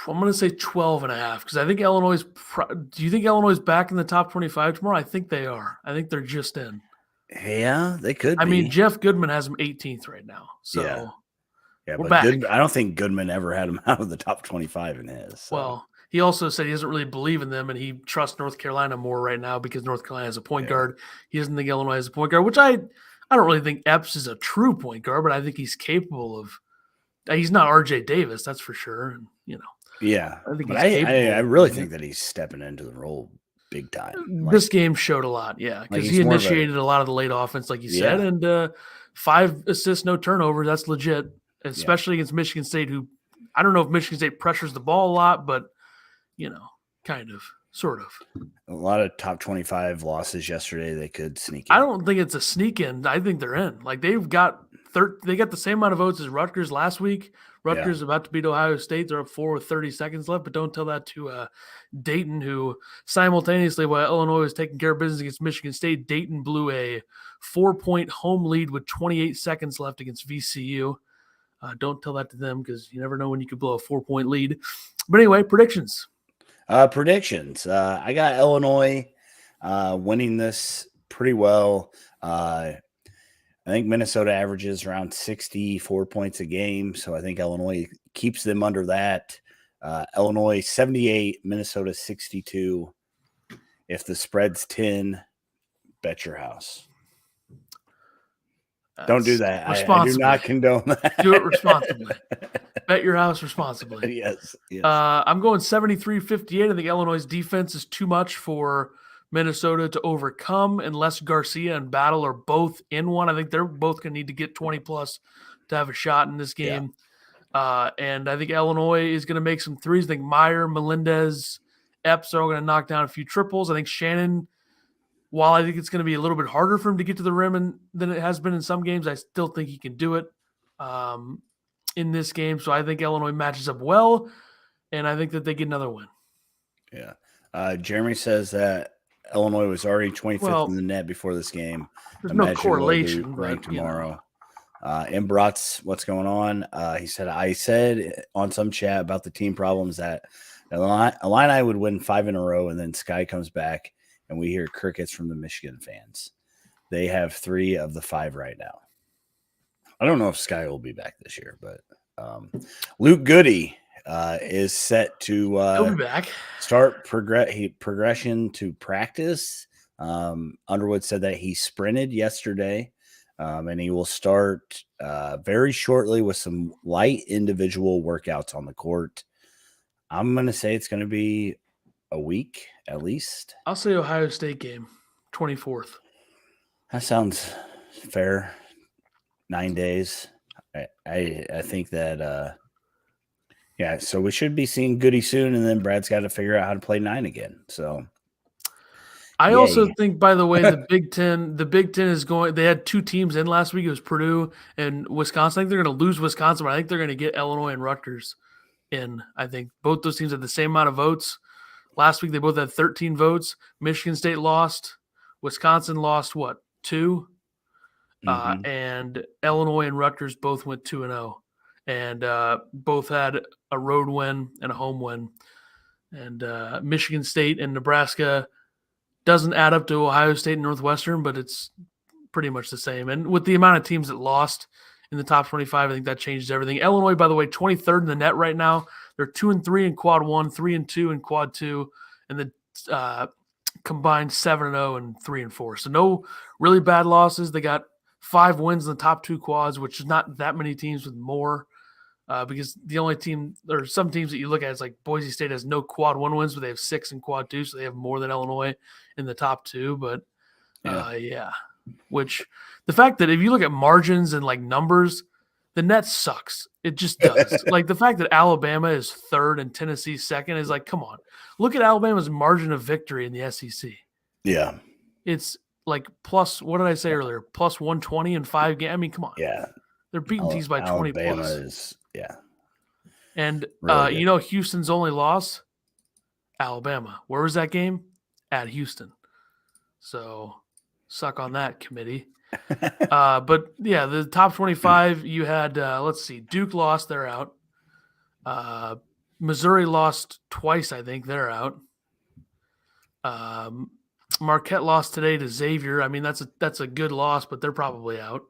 I'm going to say 12.5 because I think Illinois do you think Illinois is back in the top 25 tomorrow? I think they are. I think they're just in.
Yeah, they could be.
I mean, Jeff Goodman has them 18th right now. So
yeah,
we're
but
back.
I don't think Goodman ever had him out of the top 25 in his. So.
Well, he also said he doesn't really believe in them, and he trusts North Carolina more right now because North Carolina has a point guard. He doesn't think Illinois has a point guard, which I don't really think Epps is a true point guard, but I think he's capable of. He's not R.J. Davis, that's for sure. And
yeah,
I think
I really think that he's stepping into the role big time.
This game showed a lot, because he initiated a lot of the late offense, like you said, and 5 assists, no turnovers. That's legit, especially against Michigan State, who I don't know if Michigan State pressures the ball a lot, but kind of, sort of.
A lot of top 25 losses yesterday. They could sneak in.
I don't think it's a sneak in. I think they're in. Like they got the same amount of votes as Rutgers last week. Rutgers is about to beat Ohio State. They're up 4 with 30 seconds left, but don't tell that to Dayton, who simultaneously, while Illinois was taking care of business against Michigan State, Dayton blew a 4-point home lead with 28 seconds left against VCU. Don't tell that to them because you never know when you could blow a 4-point lead. But anyway, predictions.
I got Illinois winning this pretty well. I think Minnesota averages around 64 points a game, so I think Illinois keeps them under that. Illinois 78, Minnesota 62. If the spread's 10, bet your house. Don't do that. I do not condone that.
Do it responsibly. Bet your house responsibly.
Yes.
I'm going 73-58. I think Illinois' defense is too much for Minnesota to overcome unless Garcia and Battle are both in one. I think they're both going to need to get 20-plus to have a shot in this game. Yeah. And I think Illinois is going to make some threes. I think Meyer, Melendez, Epps are all going to knock down a few triples. I think Shannon, while I think it's going to be a little bit harder for him to get to the rim than it has been in some games, I still think he can do it in this game. So I think Illinois matches up well, and I think that they get another win.
Yeah. Jeremy says that Illinois was already 25th in the net before this game.
There's no correlation.
Ranked tomorrow. And Bratz, what's going on? He said, I said on some chat about the team problems that Illini would win 5 in a row, and then Sky comes back, and we hear crickets from the Michigan fans. They have 3 of the 5 right now. I don't know if Sky will be back this year, but Luke Goody is set to
he'll be back.
Start progression to practice. Underwood said that he sprinted yesterday, and he will start very shortly with some light individual workouts on the court. I'm going to say it's going to be a week at least.
I'll say Ohio State game, 24th.
That sounds fair. 9 days. I think that yeah, so we should be seeing Goody soon, and then Brad's got to figure out how to play 9 again. So
I also think, by the way, the Big Ten is going. They had 2 teams in last week. It was Purdue and Wisconsin. I think they're going to lose Wisconsin, but I think they're going to get Illinois and Rutgers in. I think both those teams had the same amount of votes. Last week they both had 13 votes. Michigan State lost. Wisconsin lost 2? Mm-hmm. And Illinois and Rutgers both went 2-0, and both had a road win and a home win. And Michigan State and Nebraska doesn't add up to Ohio State and Northwestern, but it's pretty much the same. And with the amount of teams that lost in the top 25, I think that changes everything. Illinois, by the way, 23rd in the net right now. They're 2-3 in quad 1, 3-2 in quad 2, and the combined 7-0 and 3-4. So no really bad losses. They got 5 wins in the top 2 quads, which is not that many teams with more. Because the only team, or some teams that you look at, is like Boise State has no quad 1 wins, but they have 6 in quad 2, so they have more than Illinois in the top 2. But which the fact that if you look at margins and like numbers, the net sucks. It just does. Like the fact that Alabama is 3rd and Tennessee 2nd is like, come on, look at Alabama's margin of victory in the SEC.
Yeah,
it's like plus. What did I say earlier? Plus 120 in 5 games. I mean, come on.
Yeah,
they're beating teams by 20
Alabama
plus.
Is, yeah.
And really Houston's only loss, Alabama. Where was that game? At Houston. So suck on that, committee. But yeah, the top 25, you had let's see, Duke lost, they're out. Missouri lost twice, I think, they're out. Marquette lost today to Xavier. I mean, that's a good loss, but they're probably out.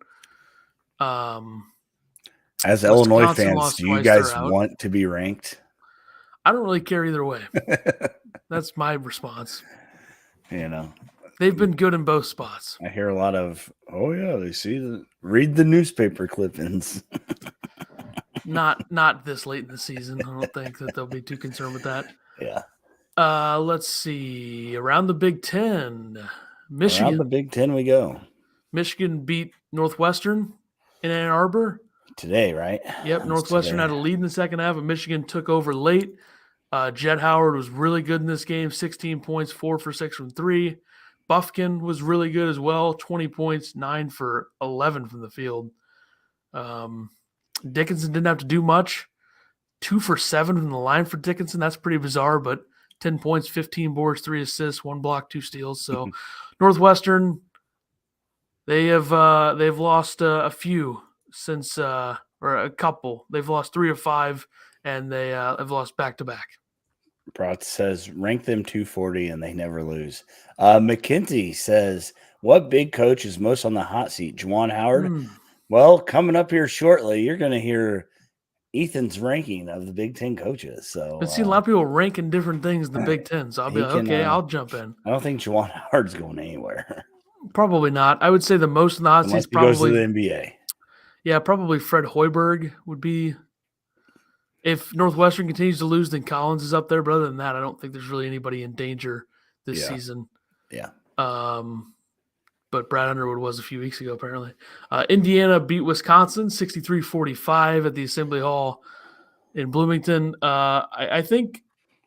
As Illinois fans, do you guys want to be ranked?
I don't really care either way. That's my response.
You know,
they've been good in both spots.
I hear a lot of, read the newspaper clippings.
Not this late in the season. I don't think that they'll be too concerned with that.
Yeah.
Let's see. Around the Big Ten, Michigan.
Around the Big Ten we go.
Michigan beat Northwestern in Ann Arbor
today, right?
Yep. Northwestern had a lead in the second half, and Michigan took over late. Jett Howard was really good in this game, 16 points, 4 for 6 from 3. Buffkin was really good as well, 20 points, 9 for 11 from the field. Dickinson didn't have to do much, 2 for 7 from the line for Dickinson. That's pretty bizarre, but 10 points, 15 boards, 3 assists, 1 block, 2 steals. So Northwestern, they've lost a few since or a couple. They've lost 3 of 5, and they have lost back-to-back.
Brat says, rank them 240 and they never lose. McKenzie says, What big coach is most on the hot seat? Juwan Howard?
Hmm.
Well, coming up here shortly, you're going to hear Ethan's ranking of the Big Ten coaches. So
I've seen a lot of people ranking different things in the Big Ten, so I'll be
he
like,
can,
okay, I'll jump in.
I don't think Juwan Howard's going anywhere
Probably not. I would say the most in the hot
unless
seats
he goes to
probably,
the NBA.
yeah, probably Fred Hoiberg would be. If Northwestern continues to lose, then Collins is up there. But other than that, I don't think there's really anybody in danger this season.
Yeah.
But Brad Underwood was a few weeks ago, apparently. Indiana beat Wisconsin 63-45 at the Assembly Hall in Bloomington. I think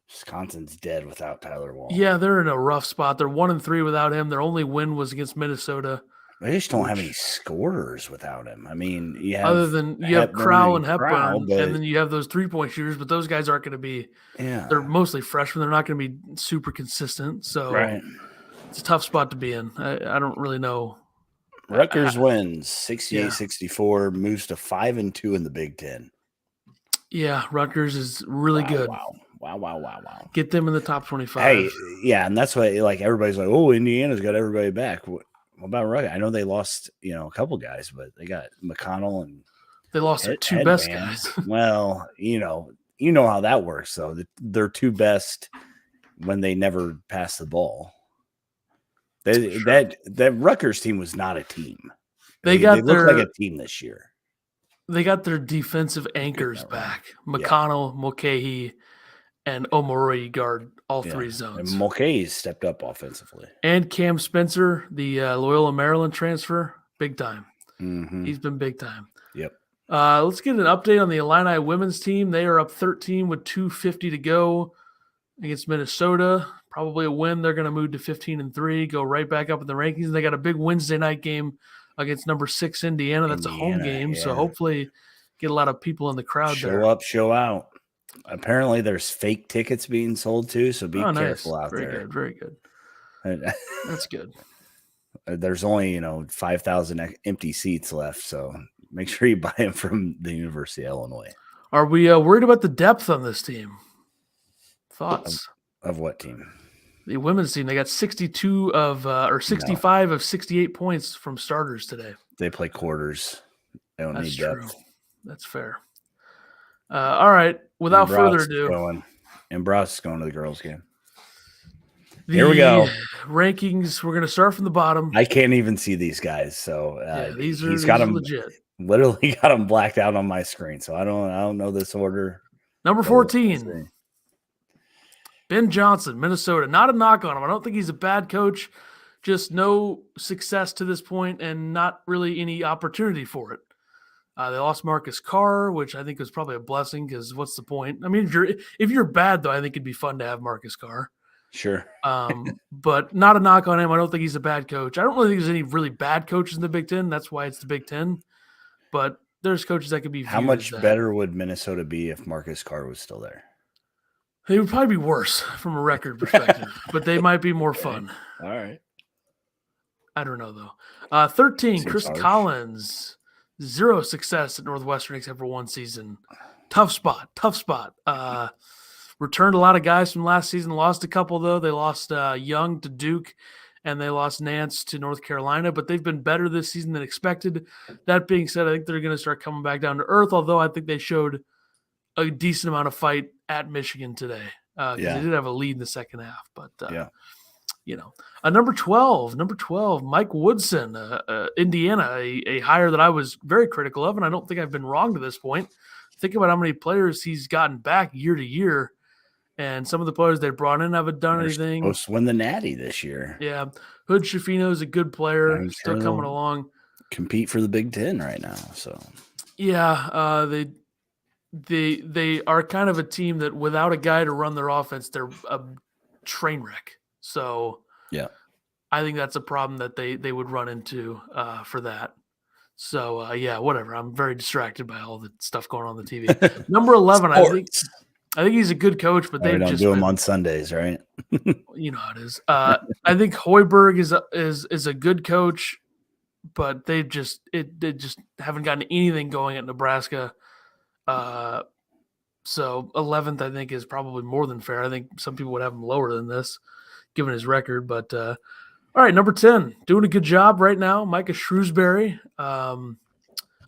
Wisconsin's dead without Tyler Wall.
Yeah, they're in a rough spot. They're 1-3 without him. Their only win was against Minnesota.
They just don't have any scorers without him. I mean, you have
Other than you have Crowell and Hepburn, and then you have those 3-point shooters, but those guys aren't going to be.
Yeah,
they're mostly freshmen. They're not going to be super consistent. So it's a tough spot to be in. I don't really know.
Rutgers wins 68-64, moves to 5-2 in the Big Ten.
Yeah, Rutgers is really good.
Wow.
Get them in the top 25.
Hey, yeah, and that's why like everybody's like, oh, Indiana's got everybody back. What about Rutgers? I know they lost, a couple guys, but they got McConnell and
they lost their two best guys.
Well, you know how that works, though. Their two best when they never pass the ball. That Rutgers team was not a team. They look like a team this year.
They got their defensive anchors back. McConnell, Mulcahy, and Omori guard all three zones.
And Mulcahy stepped up offensively.
And Cam Spencer, the Loyola Maryland transfer, big time.
Mm-hmm.
He's been big time.
Yep.
Let's get an update on the Illini women's team. They are up 13 with 2:50 to go against Minnesota. Probably a win. They're going to move to 15-3, go right back up in the rankings. They got a big Wednesday night game against number 6 Indiana. That's a home game, so hopefully get a lot of people in the crowd there.
Show up, show out. Apparently there's fake tickets being sold too, so be careful out there.
Very good. That's good.
There's only 5,000 empty seats left, so make sure you buy them from the University of Illinois.
Are we worried about the depth on this team? Thoughts
of what team?
The women's team. They got 65 of 68 points from starters today.
They play quarters. They don't need depth.
True. That's fair. All right. Without further ado,
Bross is going to the girls' game. Here we go.
Rankings. We're going to start from the bottom.
I can't even see these guys, so
these are legit.
Literally got them blacked out on my screen, so I don't know this order.
Number 14. Ben Johnson, Minnesota. Not a knock on him. I don't think he's a bad coach. Just no success to this point and not really any opportunity for it. They lost Marcus Carr, which I think was probably a blessing because what's the point? I mean, if you're bad, though, I think it'd be fun to have Marcus Carr.
Sure.
But not a knock on him. I don't think he's a bad coach. I don't really think there's any really bad coaches in the Big Ten. That's why it's the Big Ten. But there's coaches that could be.
How much better would Minnesota be if Marcus Carr was still there?
They would probably be worse from a record perspective, but they might be more fun.
All right.
I don't know, though. 13,
Seems
Chris
harsh.
Collins. 0 success at Northwestern except for one season. Tough spot. Returned a lot of guys from last season. Lost a couple, though. They lost Young to Duke, and they lost Nance to North Carolina, but they've been better this season than expected. That being said, I think they're going to start coming back down to earth, although I think they showed a decent amount of fight at Michigan today because they did have a lead in the second half. But, number 12, Mike Woodson, Indiana, a hire that I was very critical of, and I don't think I've been wrong to this point. Think about how many players he's gotten back year to year, and some of the players they brought in haven't done anything.
Supposed to win the Natty this year.
Yeah, Hood Schifino is a good player, still coming along.
Compete for the Big Ten right now, so
they are kind of a team that without a guy to run their offense, they're a train wreck. So I think that's a problem that they would run into for that. So whatever. I'm very distracted by all the stuff going on the TV. Number 11, I think he's a good coach, but they don't
do him on Sundays, right?
You know how it is. I think Hoiberg is a good coach, but they just haven't gotten anything going at Nebraska. So 11th, I think, is probably more than fair. I think some people would have him lower than this, given his record. But All right, number 10, doing a good job right now, Micah Shrewsbury. I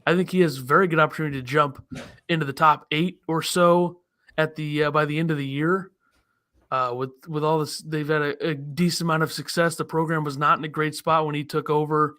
think he has a very good opportunity to jump into the top 8 or so at the by the end of the year. With all this, they've had a decent amount of success. The program was not in a great spot when he took over,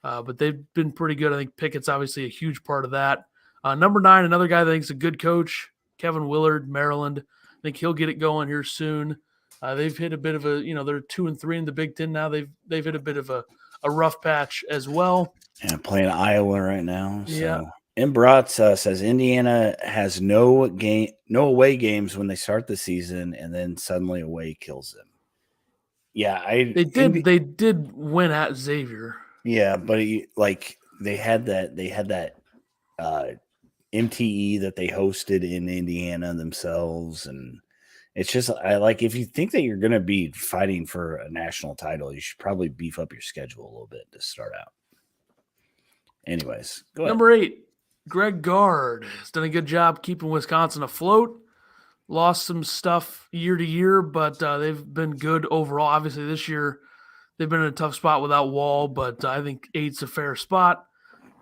but they've been pretty good. I think Pickett's obviously a huge part of that. Number 9, another guy that I think is a good coach, Kevin Willard, Maryland. I think he'll get it going here soon. They've hit a bit of a, they're 2-3 in the Big Ten now. They've hit a bit of a rough patch as well.
And playing Iowa right now. So.
Yeah.
Imbrat says Indiana has no away games when they start the season, and then suddenly away kills them. Yeah,
they did win at Xavier.
Yeah, but they had that MTE that they hosted in Indiana themselves, and it's just if you think that you're going to be fighting for a national title, you should probably beef up your schedule a little bit to start out. Anyways, go ahead.
Number 8, Greg Gard has done a good job keeping Wisconsin afloat. Lost some stuff year to year, but they've been good overall. Obviously, this year they've been in a tough spot without Wall, but I think 8's a fair spot.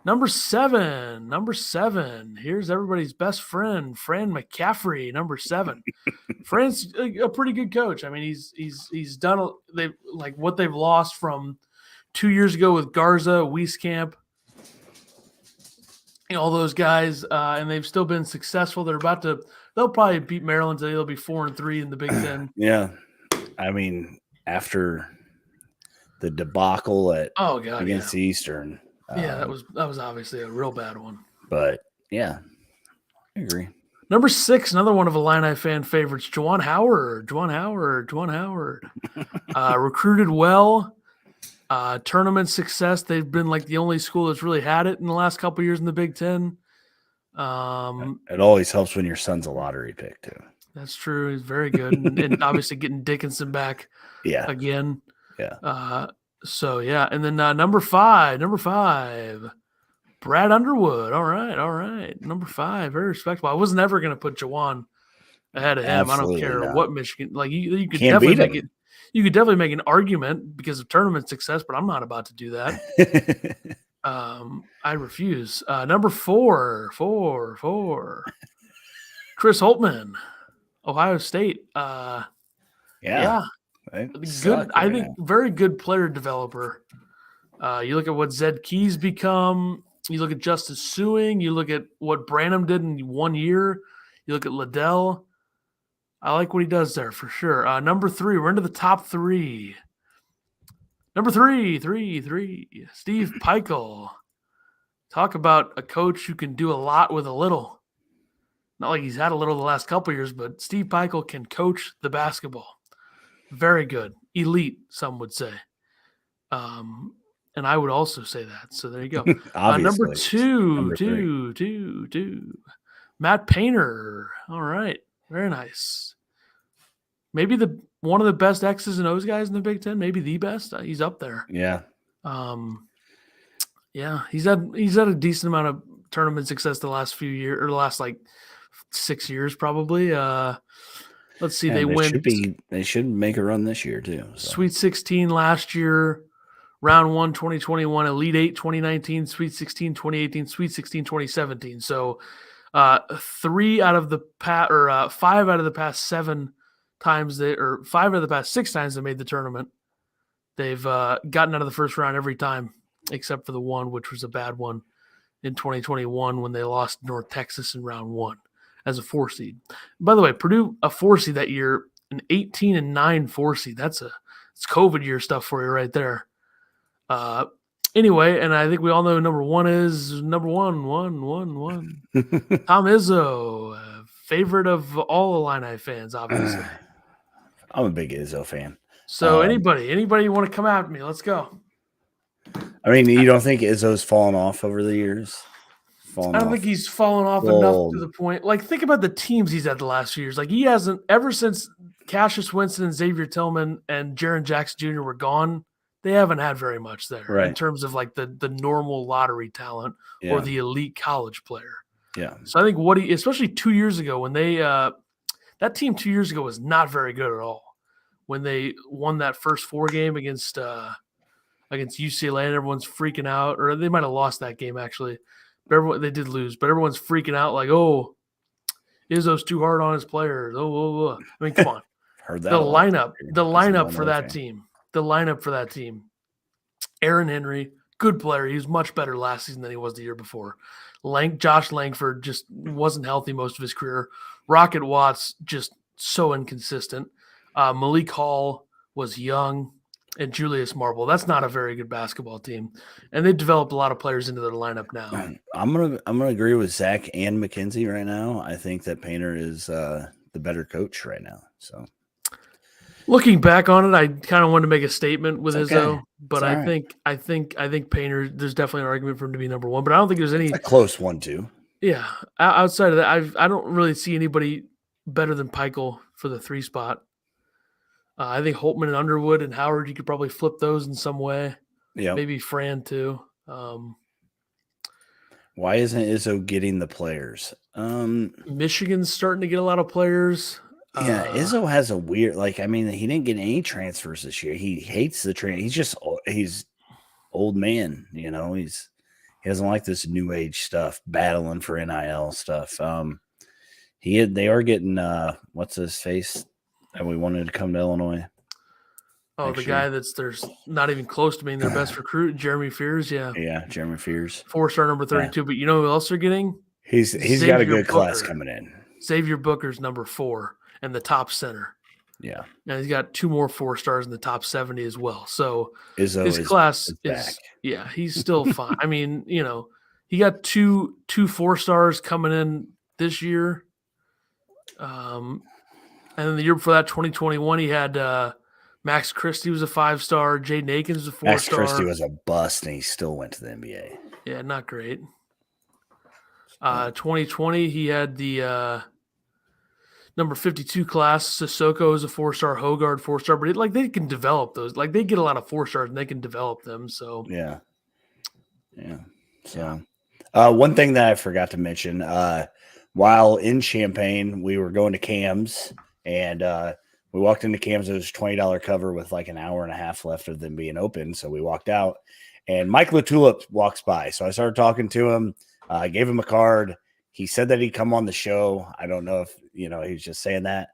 Number 7. Here's everybody's best friend, Fran McCaffrey. Number 7. Fran's a pretty good coach. I mean, he's done what they've lost from 2 years ago with Garza, Wieskamp, all those guys, and they've still been successful. They'll probably beat Maryland. They'll be 4-3 in the Big Ten.
Yeah, I mean, after the debacle against Eastern.
That was obviously a real bad one.
But yeah, I agree.
Number 6, another one of Illini fan favorites, Juwan Howard. Recruited well. Tournament success. They've been the only school that's really had it in the last couple of years in the Big Ten.
It always helps when your son's a lottery pick too.
That's true. He's very good, and obviously getting Dickinson back.
Yeah.
Again.
Yeah.
So yeah, and then number 5, Brad Underwood. All right. Number 5, very respectable. I was never going to put Juwan ahead of him.
Absolutely
I don't care what Michigan. You could
Can't
definitely
beat
make it. You could definitely make an argument because of tournament success, but I'm not about to do that. I refuse. Number 4, Chris Holtman, Ohio State.
Yeah.
Good. I think very good player developer. You look at what Zed Key's become. You look at Justice Suing. You look at what Branham did in 1 year. You look at Liddell. I like what he does there for sure. Number 3, we're into the top 3. Number 3, Steve Peichel. Talk about a coach who can do a lot with a little. Not like he's had a little the last couple of years, but Steve Peichel can coach the basketball. Very good. Elite, some would say. And I would also say that. So there you go. Number 2, Matt Painter. All right. Very nice. Maybe one of the best X's and O's guys in the Big Ten. Maybe the best. He's up there.
Yeah.
He's had a decent amount of tournament success the last few years, or the last 6 years probably. Let's see.
They should make a run this year too. So.
Sweet 16 last year, round 1 2021, Elite 8 2019, Sweet 16 2018, Sweet 16 2017. So 5 out of the past 7 times 5 out of the past 6 times they made the tournament. They've gotten out of the first round every time, except for the one, which was a bad one in 2021 when they lost North Texas in round 1 as a 4 seed. By the way, Purdue, a 4 seed that year, an 18-9 4 seed. It's COVID year stuff for you right there. Anyway, and I think we all know number 1 is number 1. Tom Izzo, favorite of all Illini fans, obviously.
I'm a big Izzo fan.
So anybody want to come at me? Let's go.
I mean, you don't think Izzo's fallen off over the years?
I don't think he's fallen off enough to the point. Think about the teams he's had the last few years. He hasn't, ever since Cassius Winston and Xavier Tillman and Jaren Jackson Jr. were gone, they haven't had very much there in terms of the normal lottery talent or the elite college player.
Yeah.
So I think especially 2 years ago when they that team 2 years ago was not very good at all. when they won that first 4 game against UCLA, and everyone's freaking out, or they might have lost that game actually. But they did lose, but everyone's freaking out like, "Oh, Izzo's too hard on his players." I mean, come on.
Heard that
The
a lot
lineup for that team. The lineup for that team. Aaron Henry, good player. He was much better last season than he was the year before. Josh Langford just wasn't healthy most of his career. Rocket Watts just so inconsistent. Malik Hall was young, and Julius Marble. That's not a very good basketball team, and they've developed a lot of players into their lineup now.
I'm gonna agree with Zach and McKenzie right now. I think that Painter is the better coach right now. So,
looking back on it, I kind of wanted to make a statement with Izzo, but I
right.
think Painter. There's definitely an argument for him to be number one, but I don't think there's any
a close one too.
Yeah, outside of that, I don't really see anybody better than Peichel for the 3 spot. I think Holtman and Underwood and Howard, you could probably flip those in some way.
Yeah,
maybe Fran too.
Why isn't Izzo getting the players?
Michigan's starting to get a lot of players.
Yeah, Izzo has a weird, he didn't get any transfers this year. He hates the he's old man, he doesn't like this new age stuff, battling for NIL stuff. They are getting what's his face that we wanted to come to Illinois.
Oh, the guy there's not even close to being their best recruit, Jeremy Fears. Yeah,
Jeremy Fears,
4-star number 32. Yeah. But you know who else they're getting?
He's got a good class coming in.
Xavier Booker's number 4 and the top center.
Yeah,
and he's got 2 more 4-stars in the top 70 as well. So
Izzo
his class is back. He's still fine. I mean, he got two 4-stars coming in this year. And then the year before that, 2021, he had Max Christie was a 5-star. Jaden Akins was a 4-star.
Max Christie was a bust, and he still went to the NBA.
Yeah, not great. 2020, he had the number 52 class. Sissoko is a 4-star. Hogard 4-star. But they can develop those. They get a lot of 4-stars, and they can develop them. So
yeah. So one thing that I forgot to mention, while in Champaign, we were going to Cam's, and we walked into Cam's. It was $20 cover with an hour and a half left of them being open. So we walked out, and Mike LaTulip walks by. So I started talking to him. I gave him a card. He said that he'd come on the show. I don't know if, he was just saying that.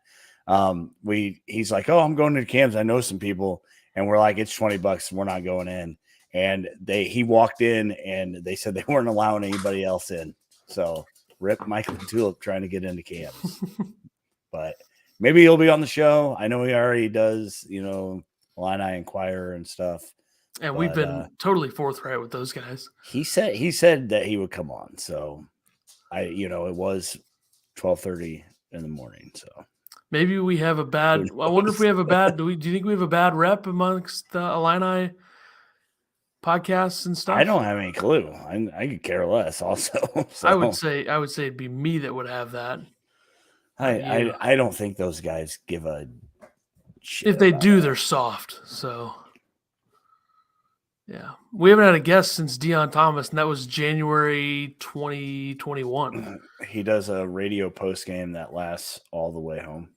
He's like, "Oh, I'm going to Cam's. I know some people." And we're like, "It's $20 and we're not going in." And he walked in, and they said they weren't allowing anybody else in. So rip Mike LaTulip trying to get into Cam's. But maybe he'll be on the show. I know he already does, Illini Inquirer and stuff.
And we've been totally forthright with those guys.
He said that he would come on. So it was 12:30 in the morning. So
maybe we have a bad. I wonder if we have a bad. Do you think we have a bad rep amongst the Illini podcasts and stuff?
I don't have any clue. I could care less. Also, so.
I would say it'd be me that would have that.
I don't think those guys give a shit.
If they do, they're soft. So yeah, we haven't had a guest since Deion Thomas, and that was January 2021.
He does a radio post game that lasts all the way home.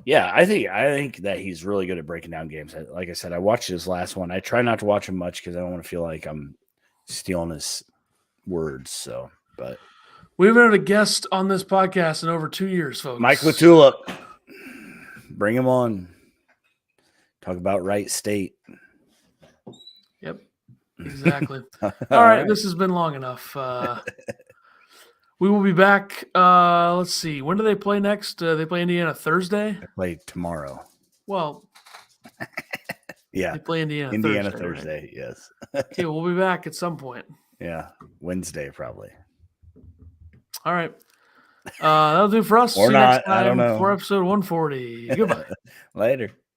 Yeah, I think that he's really good at breaking down games. Like I said, I watched his last one. I try not to watch him much because I don't want to feel like I'm stealing his words. So, but
we haven't had a guest on this podcast in over 2 years, folks.
Mike LaTulip, bring him on. Talk about Wright State.
Yep, exactly. All right, this has been long enough. We will be back. Let's see. When do they play next? They play Indiana Thursday?
They play tomorrow.
Well,
yeah.
They play Indiana
Thursday, right? Yes.
Okay, we'll be back at some point.
Yeah, Wednesday probably.
All right. That'll do for us.
Or
see
not,
you next time
I don't know.
for episode 140. Goodbye.
Later.